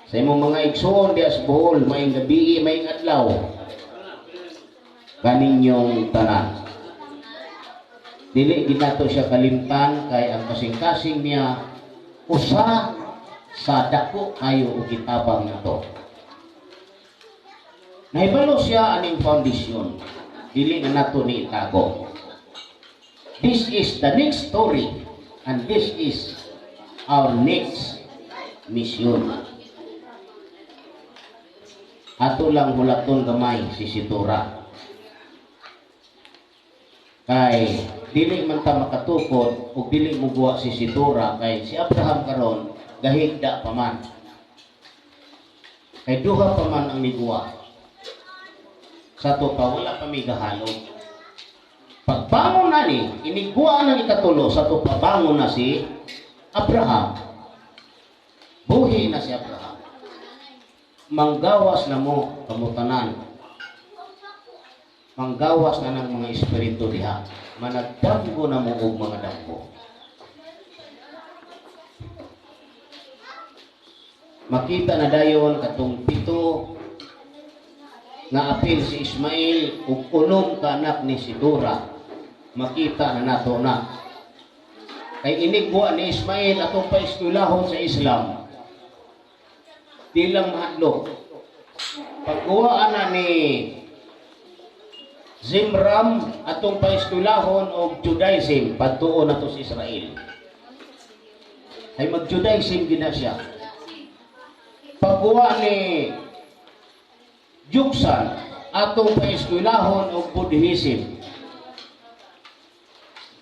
sa imong mga igsoon diha sa Bohol. Maayong gabi, maayong adlaw. Kaninyong tanan. Dili ginato siya kalimtan kay ang kasing-kasing niya usa sa dako kayo og kitabang nato. Nahibalo siya aning foundation. Dili na nato ni itago. This is the next story and this is our next mission. Ato lang hulaton gamay si Situra. Kay dili man ta makatukod ug dili mo guwa si Situra kay si Abraham karon gahigda pa man. Kay duha pa man ang miguwa. Sa to pa wala pa mi gahalog. Pagbangon na ni iniguwa ng ikatulo sa to pa bangon na si Abraham. Buhi na si Abraham. Manggawas na mo kamutanan. Manggawas na ng mga espiritu diha. Managdamgo na mo og mga damgo. Makita na dayon katong pito nga apil si Ismael ug unom ka anak ni Situra. makita na nato na. Kay inigwa ni Ismail atong paiskulahon sa Islam. Di lang mahadlok. Pagkuhaan na ni Zimram atong paiskulahon og Judaism pagtuon nato sa Israel. Ay mag-Judaism gina siya. Pagkuha ni Juksan atong paiskulahon og Buddhism.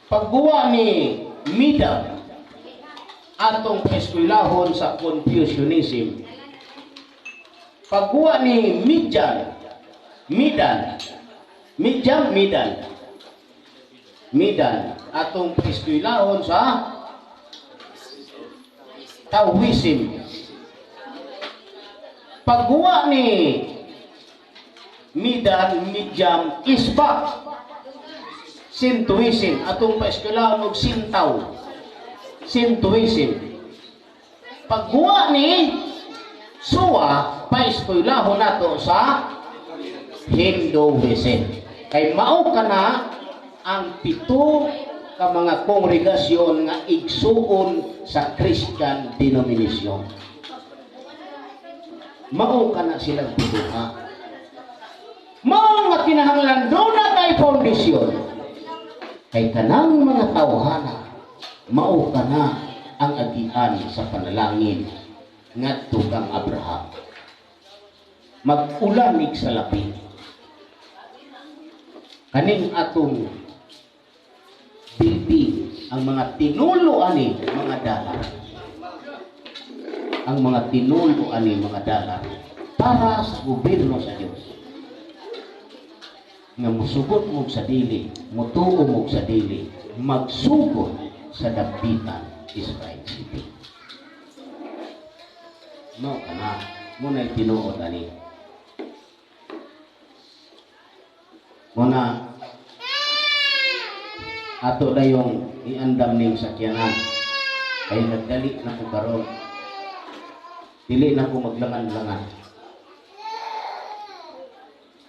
Pagkuha ni Mida atong paiskulahon sa Confucianism. Pagkuha ni Midan atong paiskulahon sa Taoism. Pagkuha ni Midjam Isba Sintoism atong paiskulahon og Sintoism. Pagkuha ni Suwa paiskulahon nato sa Hinduism. Kay mao kana ang 7 ka mga kongregasyon nga igsuon sa Christian denomination. Mao kana silang 7 ha. Mao nga kinahanglan doon na kay foundation. Kay kanang mga tawhana, mao kana ang agian sa panalangin ngadto kang Abraham. Mag-ulamig sa labi. Kaning atong bilbi ang mga tinulo ani mga dalar. Ang mga tinulo ani mga dalar para sa gobyerno sa Dios. Nga musugot mo sa dili, mutuo mo sa dili, magsugod sa dapitan Israel City. No, kana muna tinuod ani. Muna ato na yung iandam ning sakyanan. Kaya nagdali na ko karon. Dili na ko maglangan-langan.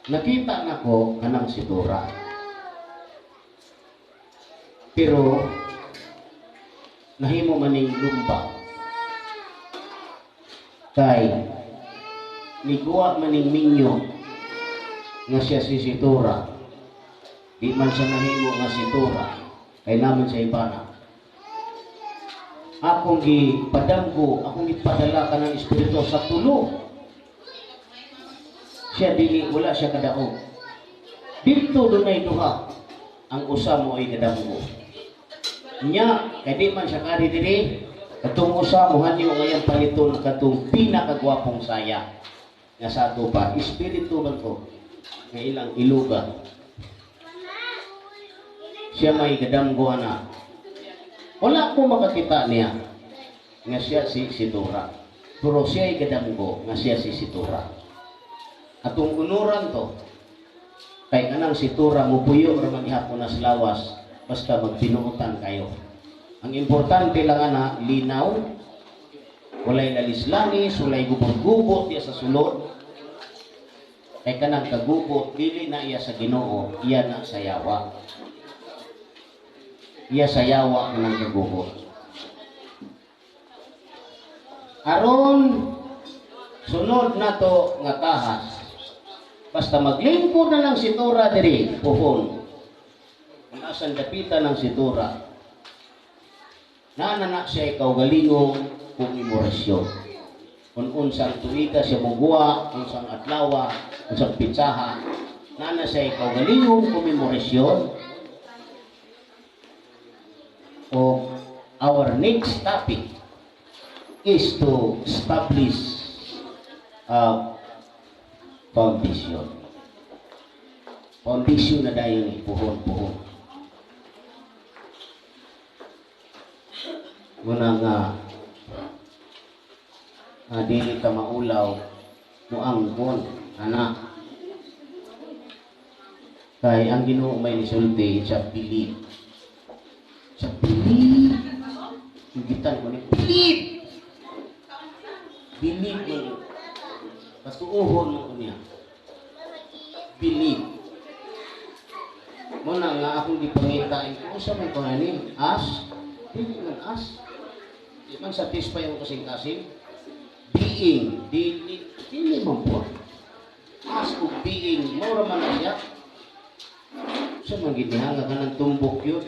Nakita na ko kanang situra. Pero nahimo maning lumba. Kay niguwa maning minyo nga siya si situra. Di man siya nahimo nga situra. Kay naman sa ibana. Akong gipadanggo, akong gipadala ka ng Espiritu sa tulo. Siya dili, wala siya kadaog. Dito doon ay duha. Ang usa mo ay kadanggo. Nya, kay di man siya kari diri. Katong usa mo hanyo ngayon paliton katong pinakagwapong saya. Nga sa ato pa, Espiritu man ko. Nga ilang iluga. Siya may kadanggo na. Wala ko makakita niya nga siya si Situra. Pero siya ay kadanggo nga siya si Situra. Atong unuran to, kay kanang Situra mupuyo raman ihapon na sa lawas basta magpinuutan kayo. Ang importante lang ana, linaw, walay lalislanis, walay gubot-gubot diya sa sulod. Kay kanang kagubot, dili na iya sa Ginoo, iya na sa yawa. Iya sa yawa ng kagubot. Aron sunod na to nga kahas. Basta maglingkod na ng situra diri, puhon. Kung asan dapitan ng situra, naananak siya ikaw galingong kung memorasyon. Kung unsang tuwida siya mugwa, unsang adlawa, unsang pitsaha, naana siya ikaw galingong kung memorasyon. O our next topic is to establish a foundation. Foundation na dahil ni puhon-puhon. Muna nga dili ka maulaw muangkon anak. Kay ang Ginoo may nisulti sa believe. Sa believe. Gitan ko ni believe. Believe mo. Patuuhon mo ko niya. Believe. Muna nga akong gipangitain ko sa may panganin. As? Dili man as. Di man satisfy ang kasing-kasing. Being. Dili man po. As o being. Mura man na siya. Sa mga ginihanga ka ng tumbok yun.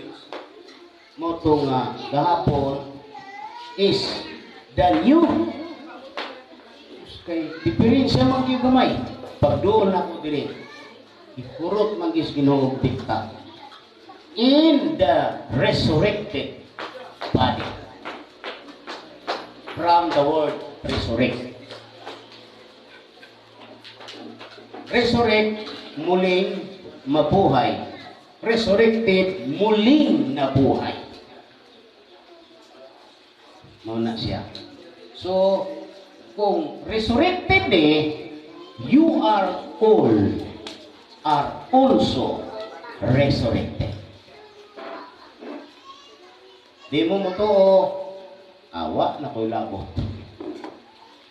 Moto nga gahapon is the new. Kay diferensya man gyud gamay. Pag doon ako diri. Ikurot man gis Ginoong dikta. In the resurrected body. From the word resurrect. Resurrect, muling mabuhay. Resurrected, muling nabuhay. Muna siya. So, kung resurrected you are also resurrected. Di mo to awa na ko'y labo.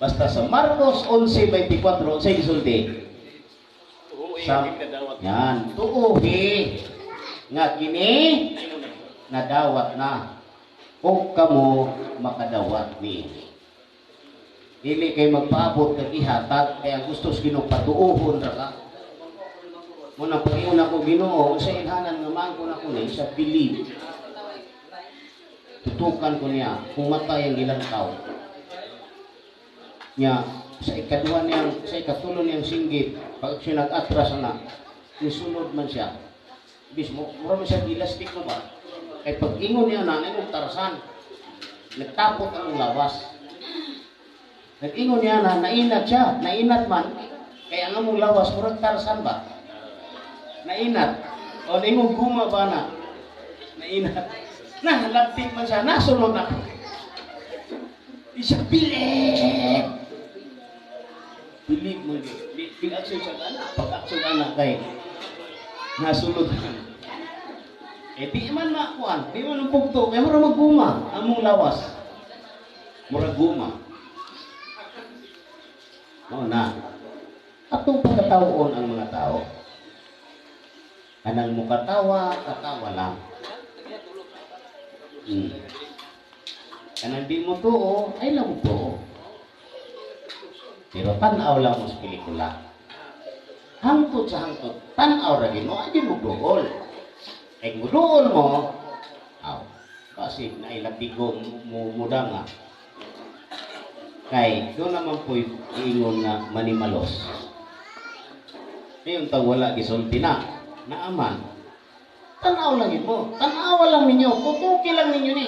Basta sa Marcos 11:24 sa gisulti. Sa yan, tuuhi nga kini nadawat na o kamo makadawat ni. Dili kay magpaabot kag ihatag kaya gusto sa Ginoo patuuhon ra ka. Muna pag-ingon ako Ginoo sa ilhanan nga mangko na ko ni sa believe. Tutukan ko niya kung matay ang ilang tao. Nya sa ikadua niyang sa ikatulo niyang singgit pag siya nag-atras na isunod man siya. Bismo mura man siya gilastik na ba? Kay pag-ingon niya na ng tarasan nagtapot ang lawas. Nag-ingon niya na nainat siya, nainat man kaya ang among lawas murag tarasan ba? Nainat. O ningong guma ba na? Nainat. Nah, laptik man siya. Nasunod ako. Di siya pilit. Pilit mo. Pag-aksyon siya ka na. Pag-aksyon ka na kay nasunod ka. Di man makuan. Di man pugto. Kaya mura magguma. Among lawas. Mura guma. O na. Atong pagkataon ang mga tao. Anang mo katawa lang. Kanang di mo tuo, ay lang mo tuo. Pero tanaw lang mo sa pelikula. Hangtod sa hangtod, tanaw rin mo, ay di mo duol. Ay mo duol mo, kasi nailabigong muda nga. Kay, doon naman po'y iingon nga manimalos. Ngayon tag wala gisulti na. Naaman. Tanaw lang yun mo. Tanawa lang ninyo. Tutuki lang ninyo ni.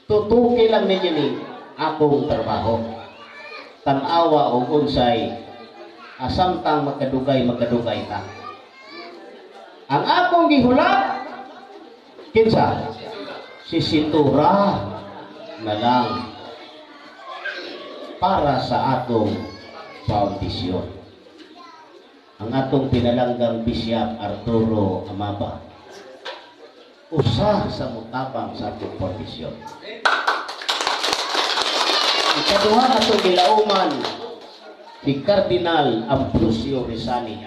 Tutuki lang ninyo ni akong trabaho. Tanawa o unsay asamtang magkadugay ta. Ang akong gihulat kinsa si sintura na lang para sa atong foundation. Ang atong pinalanggang Bishop Arturo Amaba usa sa mutabang sa atong foundation. Ikaduha atong gilauman si Cardinal Ambrosio Rizani.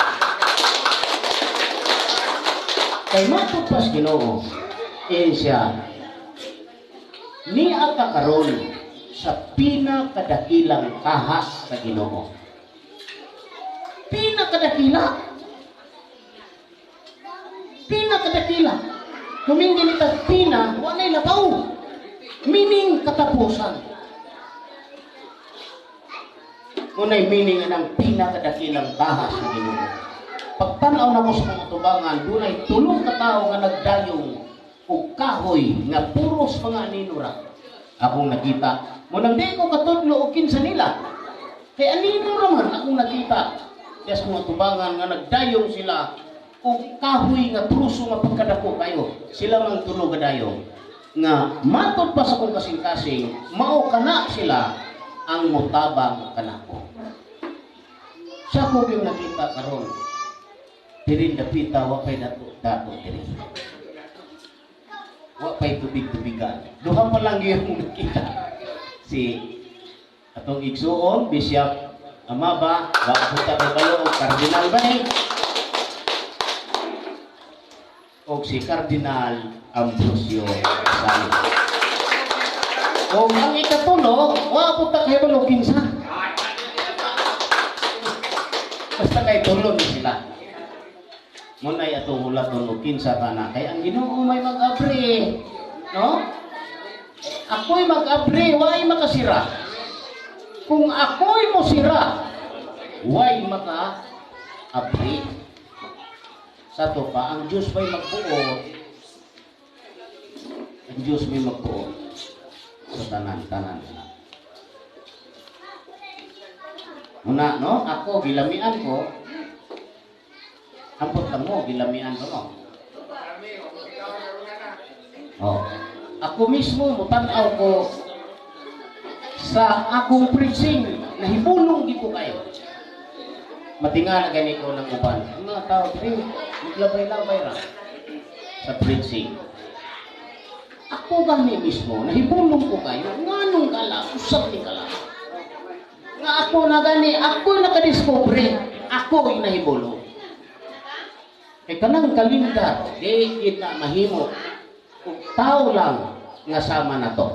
Kay matod pas Ginoo siya ni ata karon sa pinakadakilang kahas sa Ginoo. Pinakadakila. Humingin nita pina, walay labaw. Meaning katapusan. Unay meaning ng pinakadakilang bahas sa Ginoo. Pagtanaw na ko sa mga tubangan, dunay tulong ka tao nga nagdayong o kahoy nga puros mga aninura. Akong nakita. Munang di ko katudlo o kinsa nila. Kaya aninura man akong nakita. Yes, mga tubangan nga nagdayong sila o kahoy nga truso nga pagkadako kayo. Sila mang tulog gadayong nga matod pa sa kong kasing-kasing mao kana sila ang mutabang kanako. Sa ko yung nakita karon diri dapita wa pay dato diri. Wa pay tubig-tubigan. Duha pa lang yung nakita. Si atong igsuon Bishop Amaba, wa puta kabalo og Cardinal Bay. o si Cardinal Ambrosio Sali. O ang ikatulo, wapot na kayo balong kinsa. Basta kayo tulon sila. Muna itong ulat ng kinsa ka na. Kaya ang Ginoo may mag-abri. No? Ako'y mag-abri, why makasira? Kung ako'y mo sira, why maka-abri? Sa to pa, ang Diyos may magbuo. Ang Diyos may magbuo. Sa tanan-tanan. Muna, no? Ako, gilamian ko. Ampot ka mo, gilamian ko, no? Oh. Ako mismo, mutanaw ko sa akong preaching na hibulong di ko kayo. Matinga na gani ko ng uban. Mga tao, maglabay-labay ra sa preaching. Ako gani mismo, nahibulong ko kayo. Nganong kala, usap ni kala. Nga ako na gani, ako nakadiscovery. Ako yung nahibulong. E kanang kalindar, di kita mahimo. Kung tao lang nga sama na to.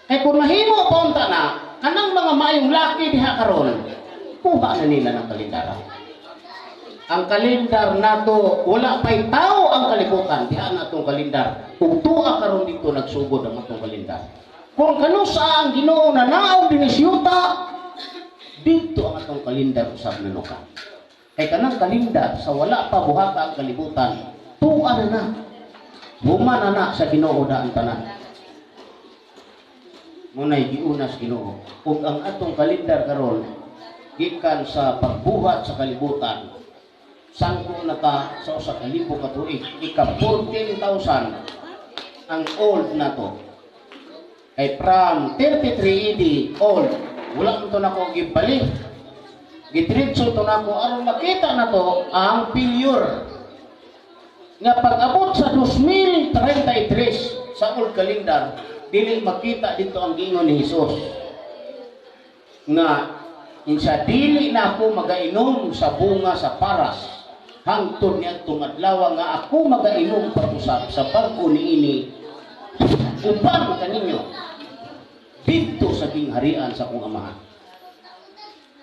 Eh kung mahimo punta na, kanang mga maayong laki diha karon, kuha na nila ng kalendar. Ang kalendar nato, wala pa'y tao ang kalibutan, diha na itong kalendar. Kung tuwa karon dito, nagsugod ang itong kalendar. Kung kanusa ang Ginoo na naong dinisyuta, dito ang itong kalendar usap na nuka. Kay kanang kalendar, sa wala pa buhata ang kalibutan, tuwa na na. Humana na sa Ginoo daan tanan. Munay giunas Ginoo. Ug ang atong kalendar karon gikan sa pagbuhat sa kalibutan. Sangko na ta sa usa ka libo ka tuig, ika 14,000 ang old na to. Kay from 33 AD old, wala to nako gibalik. Gitritso to nako aron makita na to ang failure. Nga pag-abot sa 2033 sa old calendar, dili makita dito ang giingon ni Hesus. Nga insa dili na ako magainom sa bunga sa paras hangtod niya tumadlaw nga ako magainom pag-usap sa bag-o niini uban kaninyo dito sa gingharian sa akong amahan.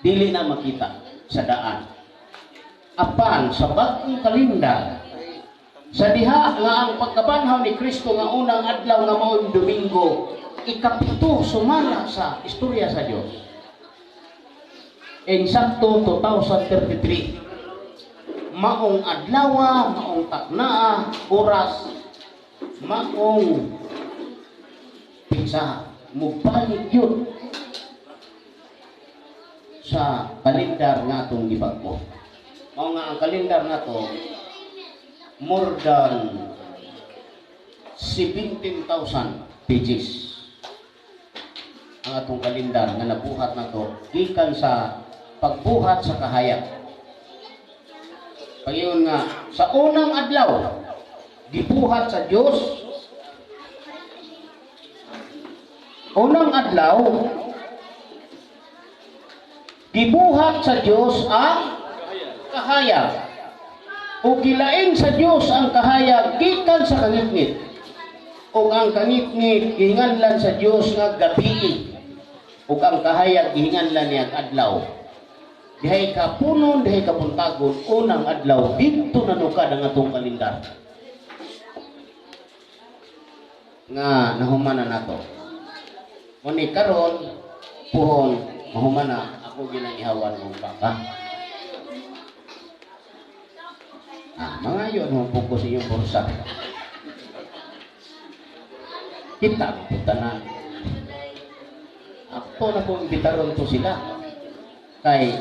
Dili na makita sa daan. Apan sa bag-ong kalendar sa diha nga ang pagkabanhaw ni Kristo nga unang adlaw nga maong Domingo, ikapito sumala sa istorya sa Dios. Insakto 2033. Maong adlaw, maong taknaa, oras, maong pizza, mubalik yun sa kalendar nga itong gibag ko. Mao nga ang kalendar na to more than 17,000 pages ang atong kalendar nga nabuhat na to gikan sa pagbuhat sa kahayag. Pagingon nga sa unang adlaw gibuhat sa Dios. Unang adlaw gibuhat sa Dios ang kahayag. O gilain sa Dios ang kahayag gikan sa kangitngit. O ang kangitngit gihinganlan sa Dios nga gabi. O ang kahayag gihinganlan niya adlaw. Dihay kapunon, dihay kapuntagon, unang adlaw dito nanukad ang atong kalendar. Nga nahumana nato. Muni karon puhon mahumana ako ginaihawan mong baka. Mga yun, fokus inyong bursa. Kita, putanan. Ako na kung imbitaron to sila. Kay,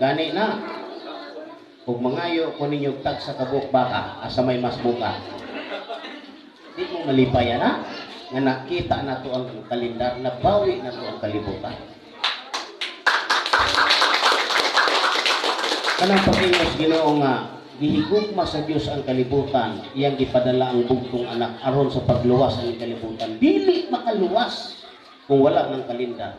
gani na. Kung mangayo ko ninyong tag sa kabuk baka, asa may mas buka. Di mo malipayan na. Nga nakita na to ang kalendar, nabawi na to ang kalibutan. Kanang pag-ingos Ginoo nga, gihigugma sa Dios ang kalibutan, iyang gipadala ang bugtong anak aron sa pagluwas ang kalibutan. Dili makaluwas kung wala ng kalendar.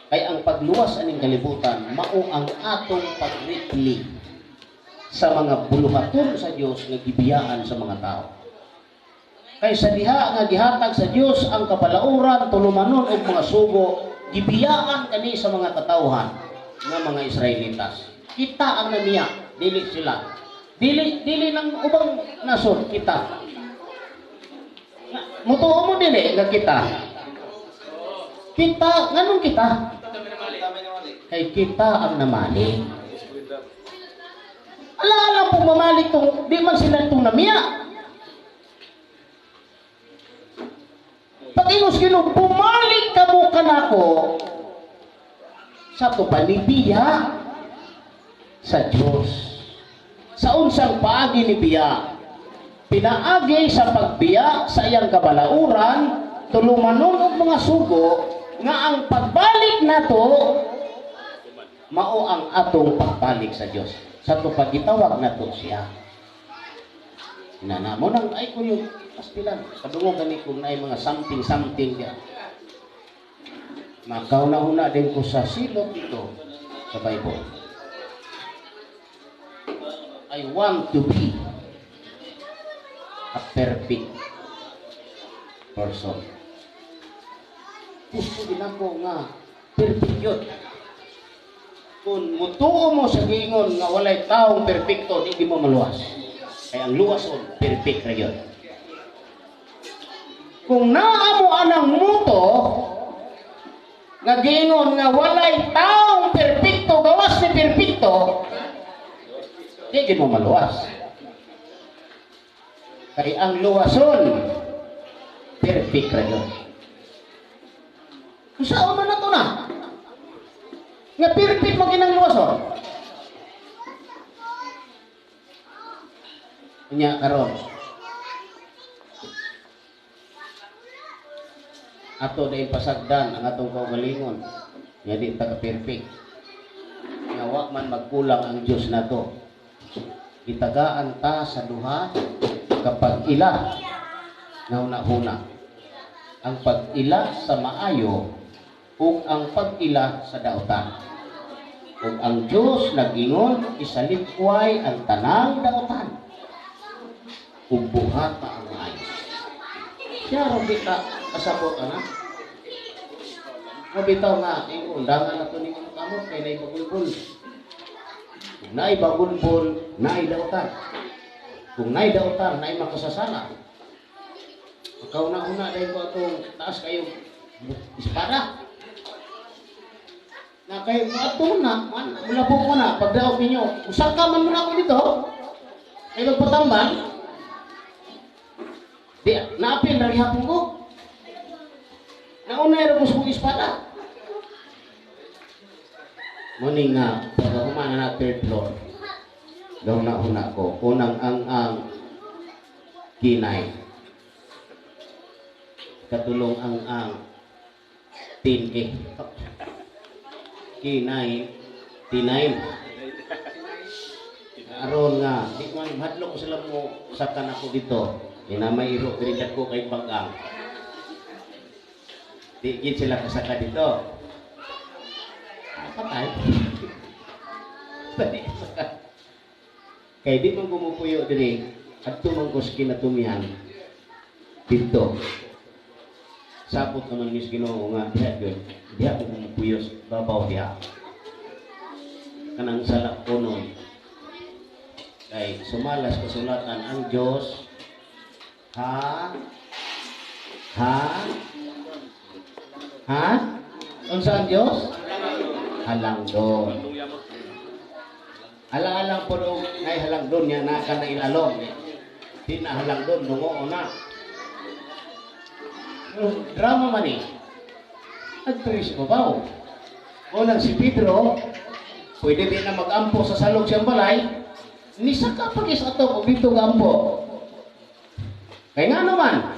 Kay ang pagluwas aning kalibutan mao ang atong pagrikli sa mga buluhaton sa Dios nga gibiyaan sa mga tao. Kay sa diha nga gihatag sa Dios ang kapalauran, tulumanon ug mga sugo, gibiyaan kani sa mga katawhan nga mga Israelitas. Kita ang namiya, dili sila. Dili ng ubang nasod kita. Mutuo mo dili nga kita. Kita, nganong kita? Kay kita ang namali. Ala pong mamalik tong, di man sila itong namiya. Pag-inos Ginoo, bumalik ka mo kanako sa tupanibiya sa Diyos. Sa unsang paagi ni biya, pinaagi sa pagbiya sa iyang kabalauran, tulumanon og mga sugo, nga ang pagbalik nato mao ang atong pagbalik sa Dios. Sa tupagitawag nato siya. Inana mo nang ay ko yung pastilan. Kadungog gani kung naay mga something diya. Makauna-una din ko sa silot ito sa Bible. I want to be a perfect person. Gusto din ako nga perfect yun. Kung mutuo mo sa gingon nga walay taong perfecto, hindi mo maluwas. Kaya ang luwas o perfect na yun. Kung naamo anang muto, nga gingon nga walay taong perfecto, gawas ni perfecto, hindi mo maluwas. Kaya ang luwason, perfect na yun. Kung saan man na ito na, nga perfect mo ginang luwason. Nya karon ato dahil pasagdan ang atong kaugalingon nga di ta ka-perfect nga wa man magkulang ang Dios nato. Gitagaan ta sa duha kapag ila nauna-huna ang pag-ila sa maayo ug ang pag-ila sa daotan. Ug ang Dios nag-ingon isalikway ang tanang daotan. Kung buhat pa ang maayos. Siya rin kita kasabot, anak. Mabitaw nga, undangan na ito ni mga kamot, kaya naibagulbol. Kung naibagulbol, naidautan. Kung naidautan, naimakasasala. Kauna-una dahil ko itong taas kayo espada. Na kayo, ito na, mula po ko na, pagdaog ninyo, usang ka man muna ako dito, kayo magpatambal, di, naapil na rihapon ko. Nauna yung gusto kong espada. Muning nga, pag humana na third floor, daw na ko, unang ang kinay. Katulong ang tinke. Kinay, tinayin. Aron nga, di man hadlok ko sila mo sakan ako dito. Inamay iro, pinikat ko kay Bagang. Di sila kasaka dito. Patay. Kaya di man gumupuyo diri at tumangkos kinatumihan dito. Sapot naman mis Ginoo nga diha ko gumupuyo babaw diha. Kanang salak kuno. Kay sumalas kasulatan ang Dios Ha? Unsa ang Dios? Halangdon. Alang-alang po nung ay halangdon niya na ka na ilalong. Di na halangdon, nungo na. Drama man eh. Nagturis mo ba? Unang si Pedro, pwede din na mag-ampo sa salog siyang balay. Nisa ka pag-is ato kung dito gampo. Kaya nga naman,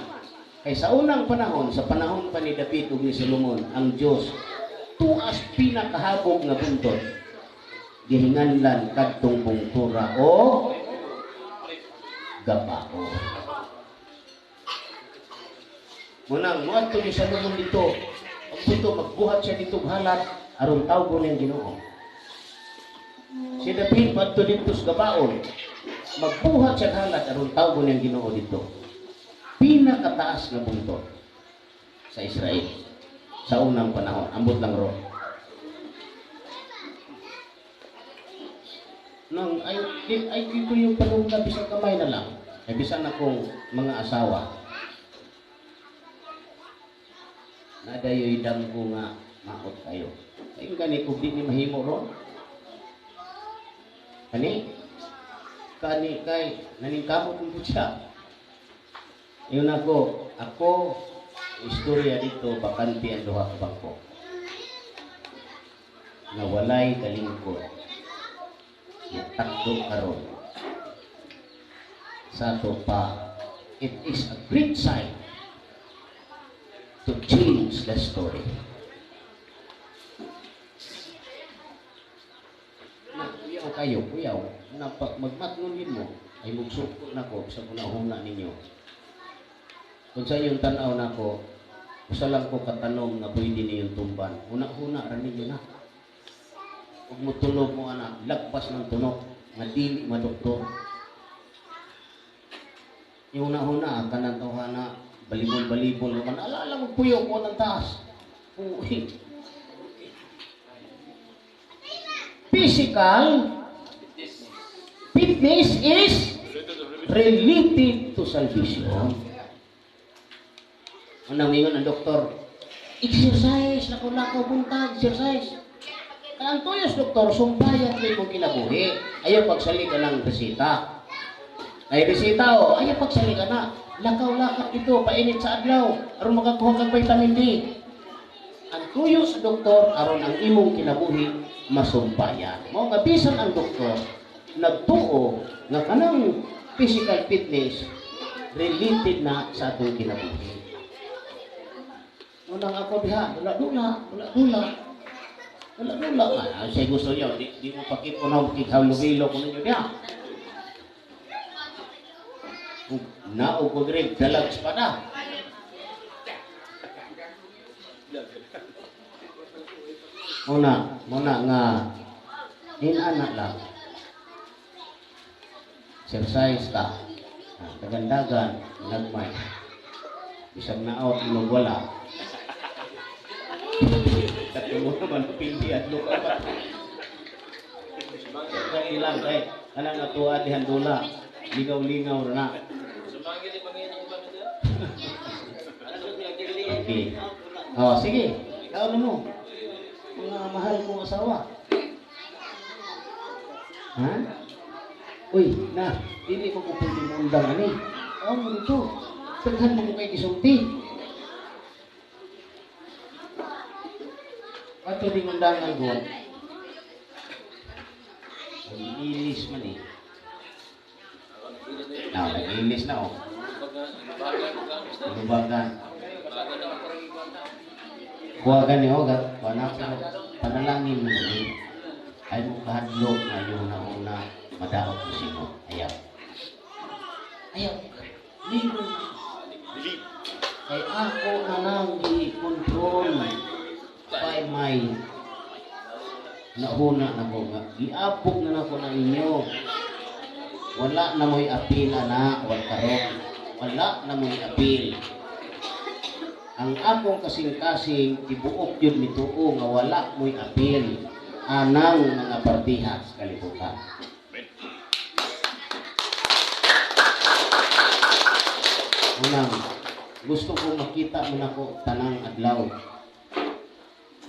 kay sa unang panahon, sa panahon pa ni David ug ni Solomon, ang Diyos, tuas pinakahabog nga buntot, gihinganlan kadtong bungtura o gabao. Munang, muadto ni Solomon dito, ang buntot, magbuhat siya dito halat, aron tawgon ng Ginoo. Si David padto dito sa gabaon. Magbuhat siya halat aron tawgon niyang Ginoo dito. Pinakataas nga buntot sa Israel sa unang panahon. Ambot lang ro. Nang ay ko yung panungga bisang kamay na lang. Ay bisan akong mga asawa. Nadayoy damgo nga makot kayo. Ay gani kung di ni mahimo ron. Kani kay naningkamot mo siya. Yun ako istorya dito bakante ang duha ka bangko. Na walay kalingkod. Takdo karon. Sa to pa, it is a great sign to change the story. Kuyaw kayo, kuyaw. Magmatnulin mo, ay magsukot na ko sa kunahuna ninyo. Kung sa inyong tanaw na ko, usa lang ko katanom na pwede ninyong tumban. Una-una, ranin nyo na. Huwag mo tunog mo, anak. Lagpas ng tunog. Madili, madoktor. Yung una-una, kanantawa na balibol-balibol. Alala mo, puyo ko ng taas. Uy. Physical fitness is related to salvation. Unang mingon ang doktor, exercise, lako-lako, buntag, exercise. Ang tuyos, doktor, sumbayat kayo mong kinabuhi. Ayaw pagsali ka ng resita. Ay, resita o, ayaw pagsali ka na. Lakaw-lakap ito, painit sa adlaw. Aron makakuha kang vitamin D. Ang tuyos, doktor, aron ang imong kinabuhi, masumbayan. Mao nga bisan ang doktor nagtuo nga kanang physical fitness related na sa atong kinabuhi. Unang ako diha, dula-dula. Saya gusto niyo, di mo pakit ko na kikhalubilo ko ninyo diha. Naog ko direk dalag espada. Muna nga anak lang. Exercise ka. Dagan-dagan, nagmay. Isang naot, imong wala. Kasi mo naman, pindi at luka ba? Kaya lang, kay, kanang natuwa di handula. Ligaw-lingaw na. Okay. Oh, sige. Ikaw na mo. Mga mahal kong asawa. Ha? Uy, na, hindi ko pwede mundang ani. Oo, mo ito. Taghan mo kay gisulti. At hindi mundangan ko. Nag-iilis man eh. Nag-iilis na oh. Lubagan. Kuwagan ni Ogat, panalangin mo ay mo kahadlok na yung nauna madaot mo sino. Ayaw. Libre. Ay ako na lang i-control by my nauna na ko nga. Iapok na ako na inyo. Wala na mo'y apil, anak. Wala na mo'y apil. Ang akong kasing-kasing ibuok yun nituo nga wala mo'y apil anang mga partihas kalibutan. Unang, gusto kong makita mo na ko tanang adlaw.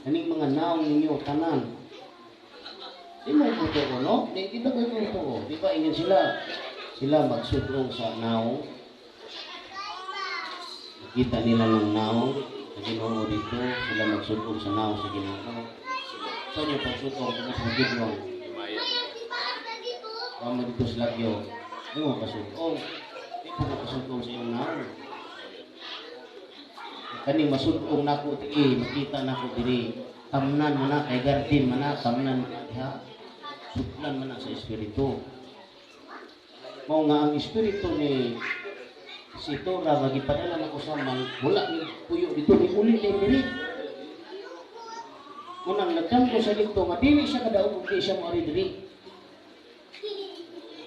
Kaning mga naong ninyo tanan. Di mo ito ko, no? Di kita ko ito ko. Di ba ingin sila magsudrong sa naong. Kita nila ng naong sa Ginoo dito, sila magsudong sa naong sa Ginoo. Sa inyo pagsudong sa Ginoo. Kamo dito sa Lagyo, di mo pasudong. Di mo pasudong sa iyong naong. Kani masudong na ko, makita na ko diri. Kamnan man na, kay garden man na, kamnan ha. Sudlan man na sa Espiritu. Mao nga ang Espiritu ni si Tora magipadala na ko sa man wala ni puyo dito ni ulit ni diri. Kunang nagdam ko sa dito nga dili siya kadaog di siya mo diri.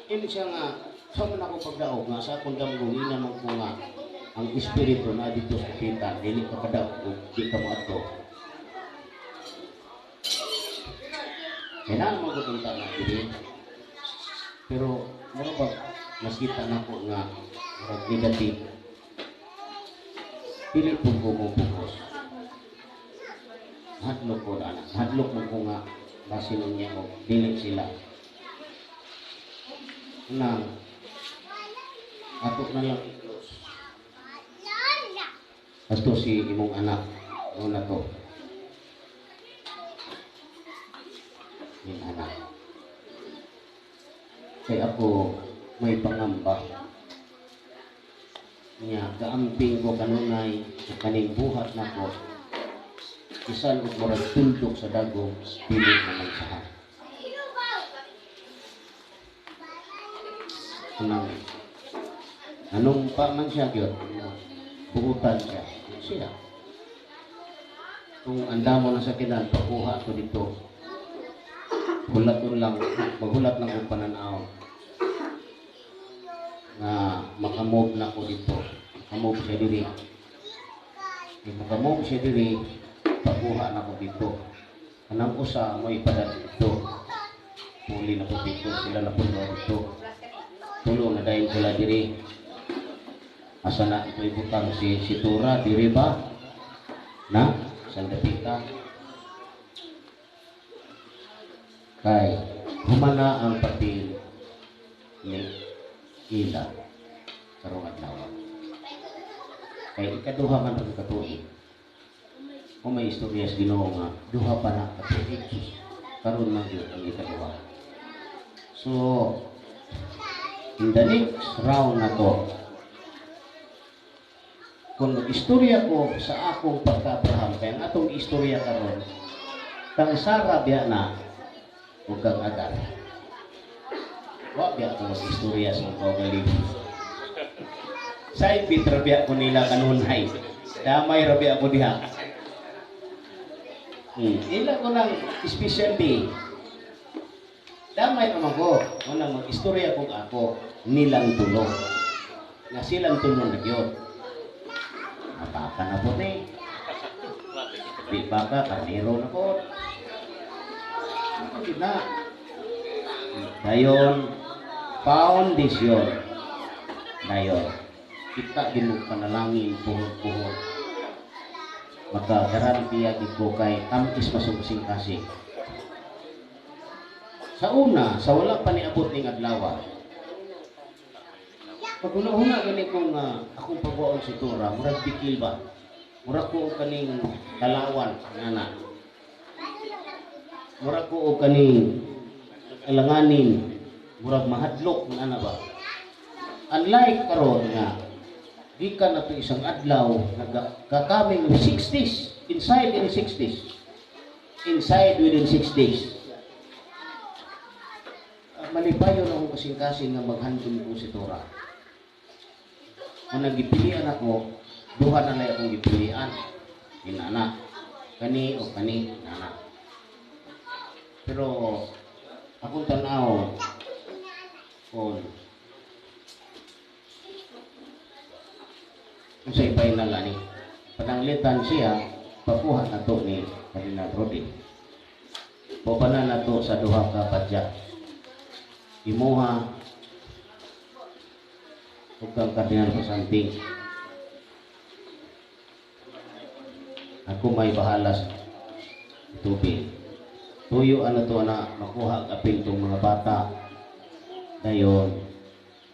Hindi siya nga, sa man ako pagdaog nga, sa akong damgong, inaman ko nga, ang espiritu na dito sa kita, dili ka kadaog, di ka maato. Kailangan mo gutunta na dili. Pero, ano ba, nakita na ko nga, negative. Dili po ko mong bukos. Hadlok ko na, hadlok mo ko nga, basin niya ko, dili sila. Nang atok na lang i-close. Asto si imong anak una to. Yung anak. Kaya ako may pangamba. Nya kaamping ko kanunay kaning buhat nako. Isan og murag tuldok sa dagom dili naman sa anong pa man siya gyud buutan siya kung anda mo na sa kinan pakuha ko dito maghulat lang ang pananaw na makamove na ko dito makamove siya diri pakuha na ko dito anang usa mo ipadala dito muli na po dito sila na po dito tulong na dahil sila diri asa na ito ibutang si Tura diri ba na sandapita kay humana ang papel ni Ila karong adlaw kay ikaduha man ang katuig kung may istorya sa Ginoo nga duha pa na katuig karon man gyud ang ikaduha so in the next round na to, kung istorya ko sa akong pagka-Abraham, kaya ang atong istorya karon, kang Sara biya na, huwag kang Agar. Huwag biya ko mag-istorya sa mga galing. Sa ibit, rabiya ko nila kanunay. Damay rabiya ko diha. Ila ko ng special day. Damay naman ko. Unang mag-istorya kong ako. Nilang tulong na silang tulong na yun napaka na po di baka karnero na po na dayon foundation dayon kita ginug panalangin puhod-puhod magkagarantiya dito kay tamis masugsing kasi sa una sa wala pa niabot ning adlaw pag una-una gani kong akong pagwaon si Tura, murag bikil ba? Murag ko kaning kalawan, nana. Murag ko kaning alanganin, murag mahadlok, nana ba? Unlike karon nga, di ka na ito isang adlaw, nagkakaming 60s, inside in 60s. Inside within 6 days. Malipayo na akong kasing-kasing nga maghandol ko si Tura. Kung nagipilian ako, duha na lang akong gipilian. Inana. Kani o kani, inana. Pero, akong tanaw, kung sa ipay na lani, pananglitan siya, pakuha na to ni Kardinal Rodi. Baba na to sa duha ka padya. Imuha, huwag kang Kardinal Pasanting. Ako may bahala sa tubig. Tuyo ano to na makuha kapil tong mga bata. Dayon,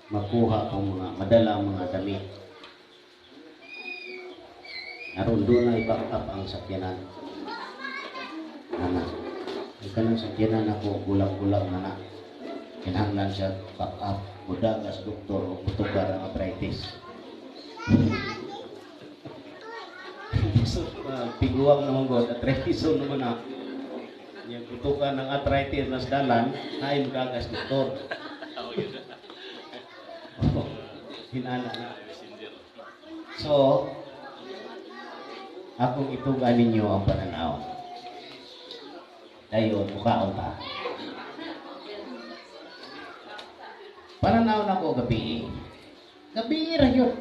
makuha kong mga madala mga damit. Naroon doon na i-back up ang sakyanan. Nana, ang kanang sakyanan ako gulang-gulang nana. Kinahanglan siya back up. Mudagas doktor o putugar ang arthritis. So, piguang naman ko, arthritis naman na. Yung putukan ng arthritis na dalan, ay mudagas doktor. Hinana na. So, akong itugan ninyo ang pananaw. Dayon, mukhaon ta. Pananaw na ko gabi. Gabi ra yun.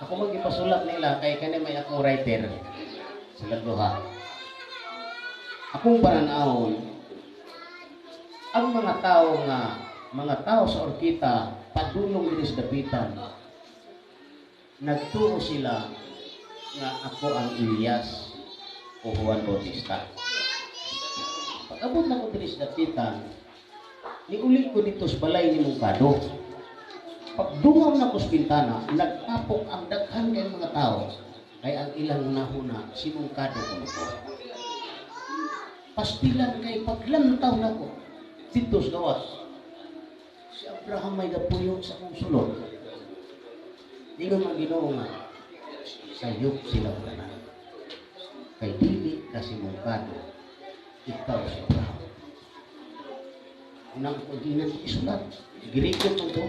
Ako magipasulat nila kay kani may akong writer. Sila duha. Akong pananawon, ang mga tao sa Orkita, padulong diri sa dapitan, nagtuo sila nga ako ang Elias o Juan Bautista. Pag-abot na ko diri sa dapitan, niuli ko dito sa balay ni Mungkado. Pagdungaw na ko sa bintana, nagtapok ang daghan kay mga tao, kay ang ilang nahuna, si Mungkado ko nito. Pastilan kay paglantaw na ko, dito sa gawas. Si Abraham may dapuyo sa kong sulod. Di ko mag-ginoo nga, sayop sila wala. Kay dili na si Mungkado, ikaw si Abraham. Unang pag-inan ko isulat, girikot mo ito.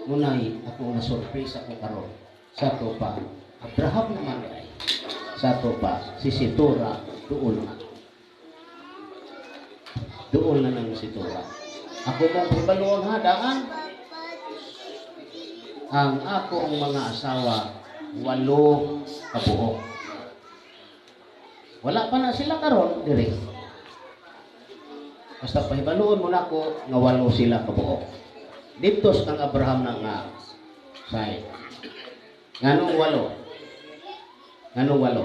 Ngunay, ako na surprise ako karon. Sa to pa, Abraham naman ay. Sa to pa, si Situra, doon na. Doon na ng Situra. Ako mong pagbaluan ha, daan. Ang akong mga asawa, 8 kabuok. Wala pa na sila karon dire. Basta pahibaluon mo na ko nga 8 sila kabuok. Dito sa kang Abraham na nga say. Nganong 8? Nganong 8?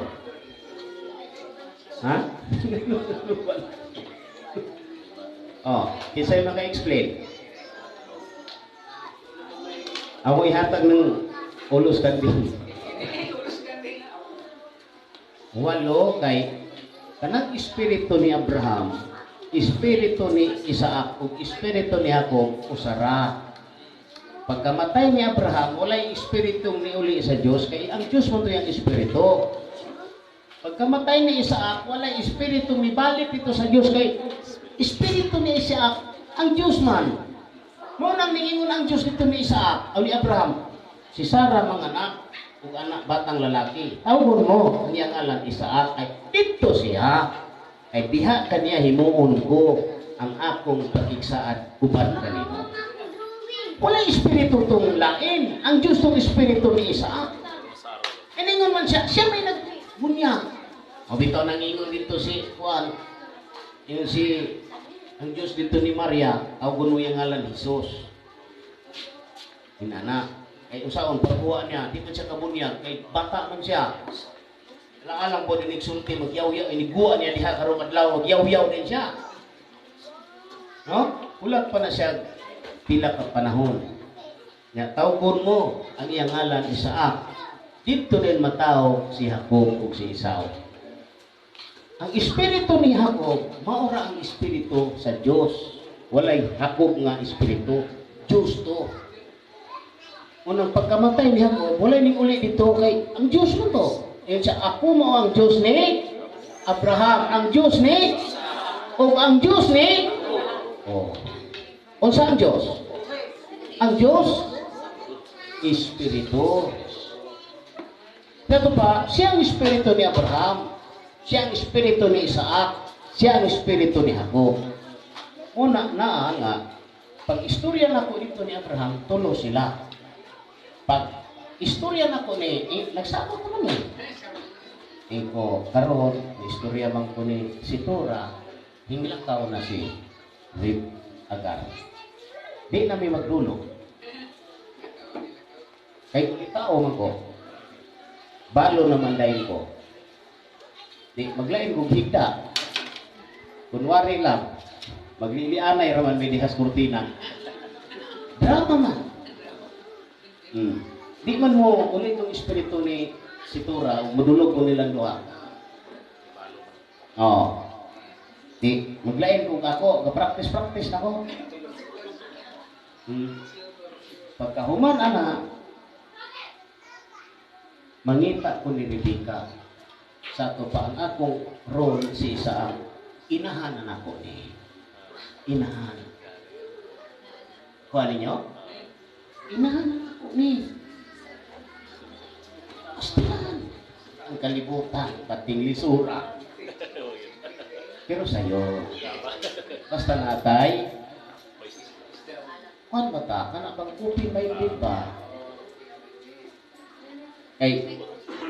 Ha? Oh, kisay maka-explain. Ako ihatag ng ulos kanding. 8 kay kanang espiritu ni Abraham, espiritu ni Isaac ug espiritu ni Jacob usara. Pagkamatay ni Abraham, walay espiritu ni uli sa Dios kay ang Dios mo yang espiritu. Pagkamatay ni Isaac, walay espiritu mi balik dito sa Dios kay espiritu ni Isaac ang Dios man. Mo nang niingon ang Dios dito ni Isaac, ni Abraham. Si Sarah manganak ug anak batang lalaki. Tawgon mo ang iyang alan Isaac ay dito siya. Ay diha kaniya himuon ko ang akong pagigsaad uban kanimo. Wala espiritu tong lain. Ang Diyos tong espiritu ni Isaac. Iningon man siya may nagbunyag. O bitaw nangingon dito si Juan. Yung ang Diyos dito ni Maria, tawgon mo yung ngalan Jesus. Inana. Kay usaon pagkuha niya, di man siya kabunyag, kay bata man siya. Alang po din nagsulti, magyaw-yaw, iniguan niya diha karong adlaw, magyaw-yaw din siya. No? Ulat pa na siya pila ka panahon. Nga tawgon mo ang iyang ngalan Isaac. Dito din mataw si Jacob ug si Esau. Ang espiritu ni Jacob, maura ang espiritu sa Dios. Walay Jacob nga espiritu, Diyos to. Unang pagkamatay ni Jacob, walay ning uli dito kay ang Diyos mo to. Yan siya, ako mo ang Diyos ni Abraham, ang Diyos ni o ang Diyos ni unsa ang Diyos? Ang Diyos espiritu. Kato pa, siya ang espiritu ni Abraham, siya ang espiritu ni Isaac, siya ang espiritu ni Jacob. Una na nga, pag istorya na ko dito ni Abraham, tulo sila. Pag istorya na ko ni, nagsabot naman eh. Iko, karon, istorya man ko ni Situra, hinglakaw na si Rib Agar. Di na may magdulo. Kay itao man ko, balo naman dahil ko. Di, maglain kong higda. Kunwari lang, maglilianay raman may dihas kurtina. Drama man. Di man mo ulit yung espiritu ni Situra, madulog ko nilang duha. Di, maglain kong ako, ga-practice na ko. Pagkahuman ana, mangita ko ni Rebecca sa to pa ang akong role si Isaac. Inahanan ako ni. Inahan. Kuha ninyo? Inahanan ako ni. Pastihan. Ang kalibutan, pating lisura. Pero sa'yo, Basta natay, kuan bata, kana bang open minded ba? Kay,